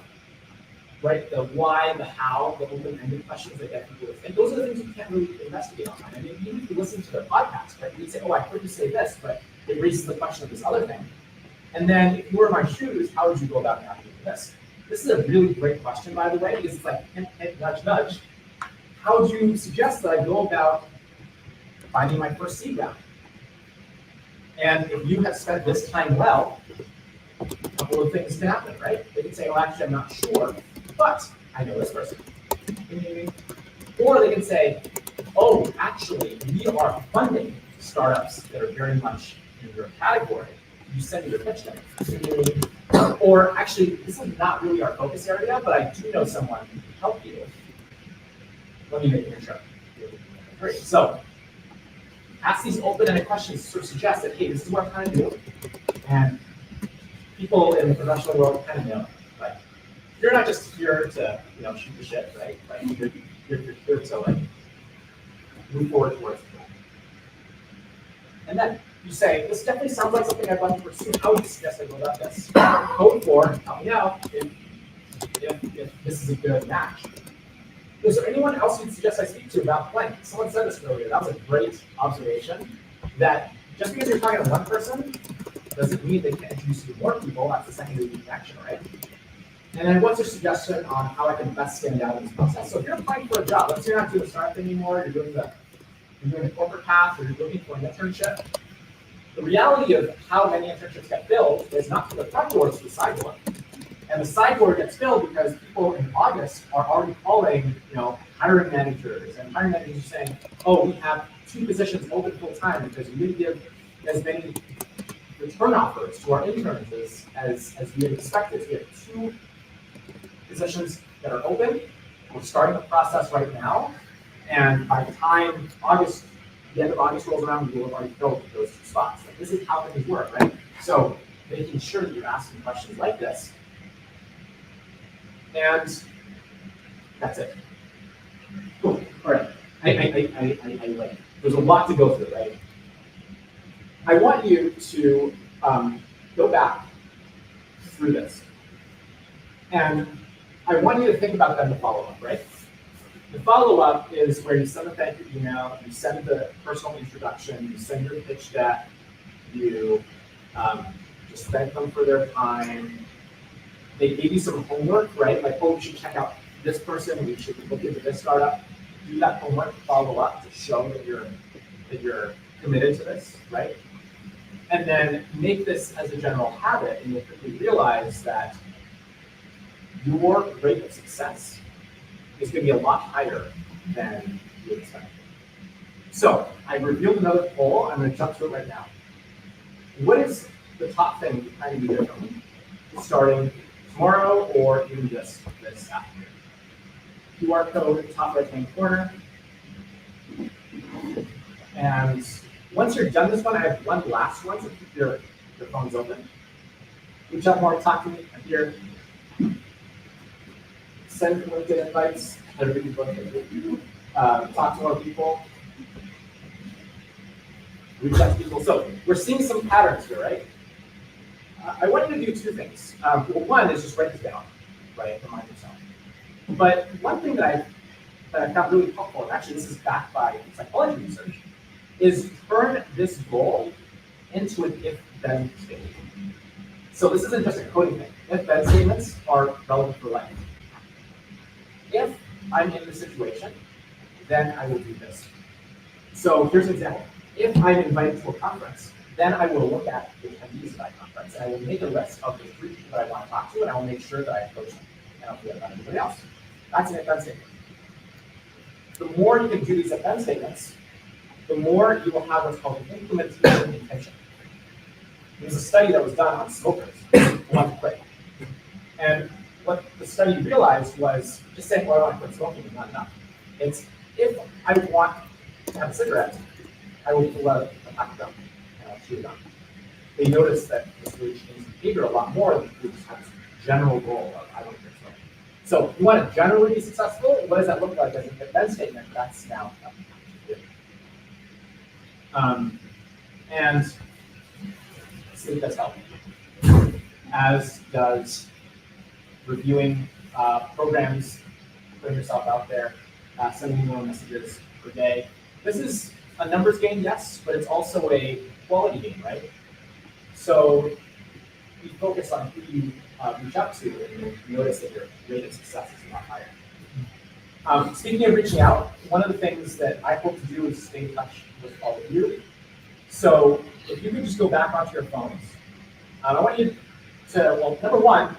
B: right, the why, the how, the open-ended questions that get people to think. Those are the things you can't really investigate online. I mean, even if you listen to their podcast, right, you'd say, oh, I heard you say this, but it raises the question of this other thing. And then if you were in my shoes, how would you go about navigating this? This is a really great question, by the way, because it's like, hint, hint, nudge, nudge. How would you suggest that I go about finding my first seed round? And if you have spent this time well, a couple of things can happen, right? They can say, oh, actually, I'm not sure, but I know this person. Or they can say, oh, actually, we are funding startups that are very much in your category. You send me your pitch deck. Or actually, this is not really our focus area, but I do know someone who can help you. Let me make an intro. Great. So, ask these open-ended questions to sort of suggest that, hey, this is what I'm trying to do. And people in the professional world kind of know. Like, you're not just here to, shoot the shit, right? Like, you're here to like move forward towards it. And then you say, this definitely sounds like something I'd like to pursue. How would you suggest I go about this? Code for, help me out if this is a good match. Is there anyone else you'd suggest I speak to about blank? Someone said this earlier. That was a great observation. That just because you're talking to one person doesn't mean they can't introduce you to more people. That's the secondary connection, right? And then what's your suggestion on how I can best stand out in this process? So if you're applying for a job, let's say you're not doing the startup anymore, you're doing the corporate path, or you're looking for an internship. The reality of how many internships get filled is not to the front door, it's to the side door. And the side door gets filled because people in August are already calling, hiring managers, and hiring managers are saying, oh, we have 2 positions open full time because we didn't give as many return offers to our interns as we had expected. So we have 2 positions that are open. We're starting the process right now. And by the time the end of August rolls around, we will have already filled those 2 spots. Like, this is how things work, right? So making sure that you're asking questions like this. And that's it. Cool. All right. I like. There's a lot to go through, right? I want you to go back through this, and I want you to think about then the follow-up, right? The follow-up is where you send a thank you email, you send the personal introduction, you send your pitch deck, you just thank them for their time. They gave you some homework, right? Like, oh, we should check out this person, we should look into this startup. Do that homework, follow up to show that you're committed to this, right? And then make this as a general habit, and you'll quickly realize that your rate of success is going to be a lot higher than you would expect. So I revealed another poll. I'm going to jump to it right now. What is the top thing you kind of do differently starting tomorrow or even just this afternoon? QR code, top right-hand corner. And once you're done this one, I have one last one, so keep your phones open. Reach out more, talk to me. I'm here. Send LinkedIn invites. Talk to more people. Reach out to people. So we're seeing some patterns here, right? I want you to do two things. One is just write this down, right? Remind yourself. But one thing that I found really helpful, and actually this is backed by psychology research, is turn this goal into an if-then statement. So this isn't just a coding thing. If-then statements are relevant for life. If I'm in this situation, then I will do this. So here's an example. If I'm invited to a conference, then I will look at the attendees of that conference, and I will make a list of the 3 people that I want to talk to, and I will make sure that I approach them, and I'll forget about everybody else. That's an if-then statement. The more you can do these if-then statements, the more you will have what's called an implementation intention. There's a study that was done on smokers who want to quit. And what the study realized was just saying, well, I want to quit smoking is not enough. It's if I want to have a cigarette, I will pull out a pack of gum and I'll chew it on. They noticed that this really changed behavior a lot more than people just have this general goal of I don't quit smoking. So you want to generally be successful, what does that look like as an if-then statement? That's now and see if that's helping. As does reviewing programs, putting yourself out there, sending email messages per day. This is a numbers game, yes, but it's also a quality game, right? So you focus on who you reach out to, and you notice that your rate of success is a lot higher. Speaking of reaching out, one of the things that I hope to do is stay in touch with all of you. So if you could just go back onto your phones, I want you to, well, number one,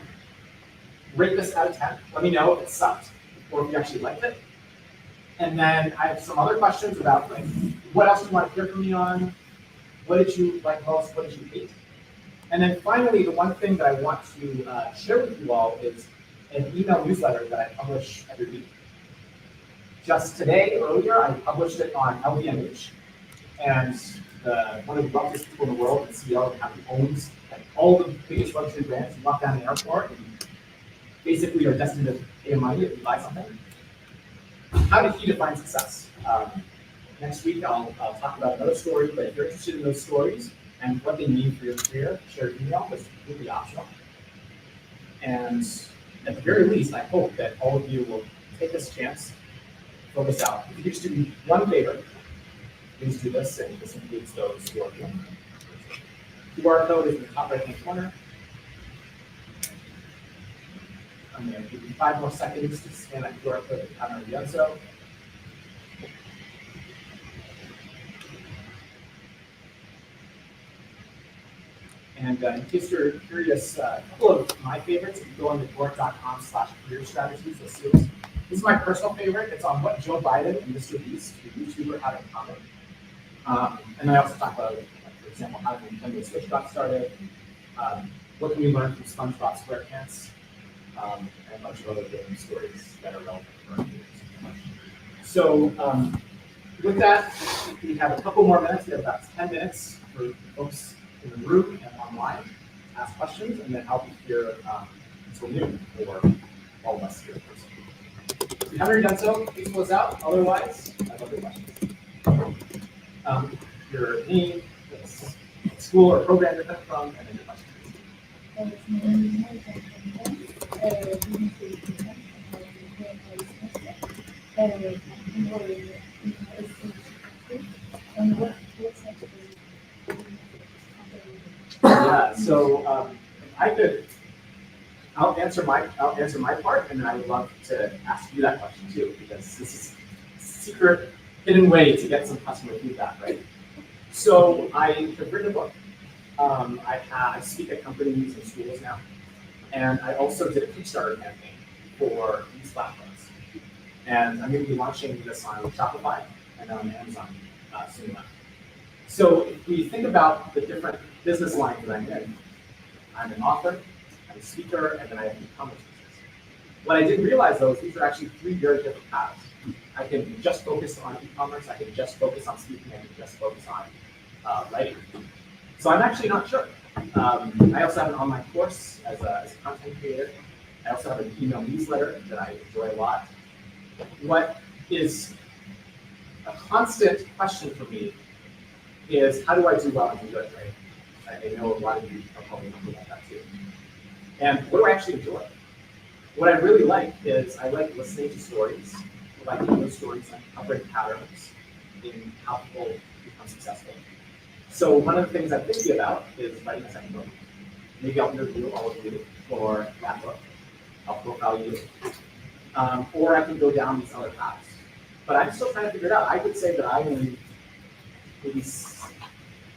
B: rate this out of 10. Let me know if it sucked or if you actually liked it. And then I have some other questions about like, what else do you want to hear from me on? What did you like most? What did you hate? And then finally, the one thing that I want to share with you all is an email newsletter that I publish every week. Just today, earlier, I published it on LVMH, and one of the wealthiest people in the world, the CEO of the company, owns all the biggest luxury brands. You walk down the airport, and basically you're destined to pay money if you buy something. How did he define success? Next week, I'll talk about another story, but if you're interested in those stories and what they mean for your career, share your email. It's completely optional. And at the very least, I hope that all of you will take this chance, fill this out. If you could just do me one favor, please do this, and this includes those who are doing it. QR code is in the top right-hand corner. I'm going to give you 5 more seconds to scan that QR code if you haven't already done so. And in case you're curious, a couple of my favorites, if you go on the board.com/career strategies, you'll see this. This is my personal favorite. It's on what Joe Biden and Mr. Beast, the YouTuber, have in common. And then I also talk about, like, for example, how the Nintendo Switch got started, what can we learn from SpongeBob SquarePants, and a bunch of other game stories that are relevant for our viewers. So with that, we have a couple more minutes. We have about 10 minutes for folks in the room and online to ask questions, and then I'll be here until noon for all of us here in person. If you haven't already done so, please close out. Otherwise, I have other questions. Your name, what school or program you're coming from, and then your questions. Yeah, so I'll answer my part, and then I would love to ask you that question too, because this is a secret, hidden way to get some customer feedback, right? So I have written a book. I speak at companies and schools now. And I also did a Kickstarter campaign for these platforms. And I'm going to be launching this on Shopify and on Amazon soon enough. So if we think about the different business lines that I'm in, I'm an author, I'm a speaker, and then I have an e-commerce business. What I didn't realize though is these are actually three very different paths. I can just focus on e-commerce, I can just focus on speaking, I can just focus on writing. So I'm actually not sure. I also have an online course as a content creator. I also have an email newsletter that I enjoy a lot. What is a constant question for me is how do I do well and do good, right? I know a lot of you are probably thinking about that too. And what do I actually enjoy? What I really like is I like listening to stories, I like those stories and uncovering patterns in how people become successful. So one of the things I'm thinking about is writing a second book. Maybe I'll interview all of you for that book. I'll profile you. Or I can go down these other paths. But I'm still trying to figure it out. I would say that I'm in maybe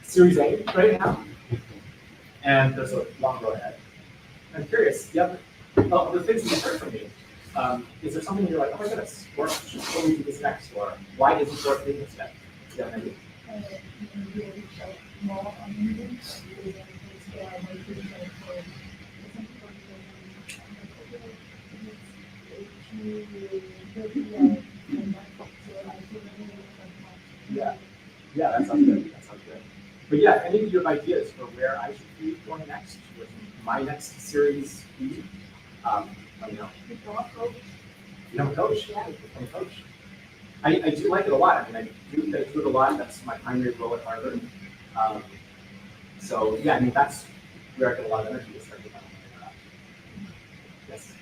B: Series A right now. And there's a long road ahead. I'm curious, the things that you heard from me, is there something you're like, oh my goodness, or will we do this next? Or why isn't work doing this yet? Do you have an idea? Yeah, that sounds good. That sounds good. But yeah, any of your ideas for where I should be going next with my next series be, let me know. Become a coach. Become a coach. I do like it a lot. I mean, I do it a lot. That's my primary role at Harvard. So yeah, I mean, that's where I get a lot of energy to start thinking about. Yes.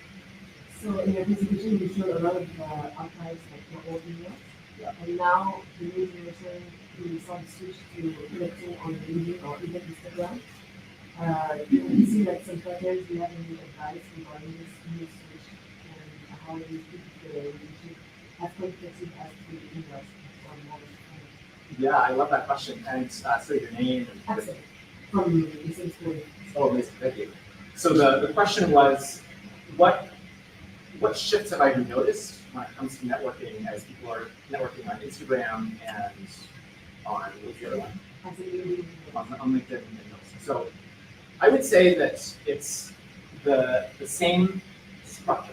D: So in your presentation, you showed a lot of archives like your old emails.
B: Yeah.
D: And now the new generation will some switch to collecting on LinkedIn or even Instagram. You see like some patterns, do you have any advice regarding this new switch and how you keep the relationship as complex as the emails or more?
B: Yeah, I love that question. And so your name and
D: Excellent. From the same school.
B: oh, amazing, thank you. So the question was, what shifts have I noticed when it comes to networking as people are networking on Instagram and on what's the other one?
D: As a LinkedIn.
B: On LinkedIn and those. So I would say that it's the same structure.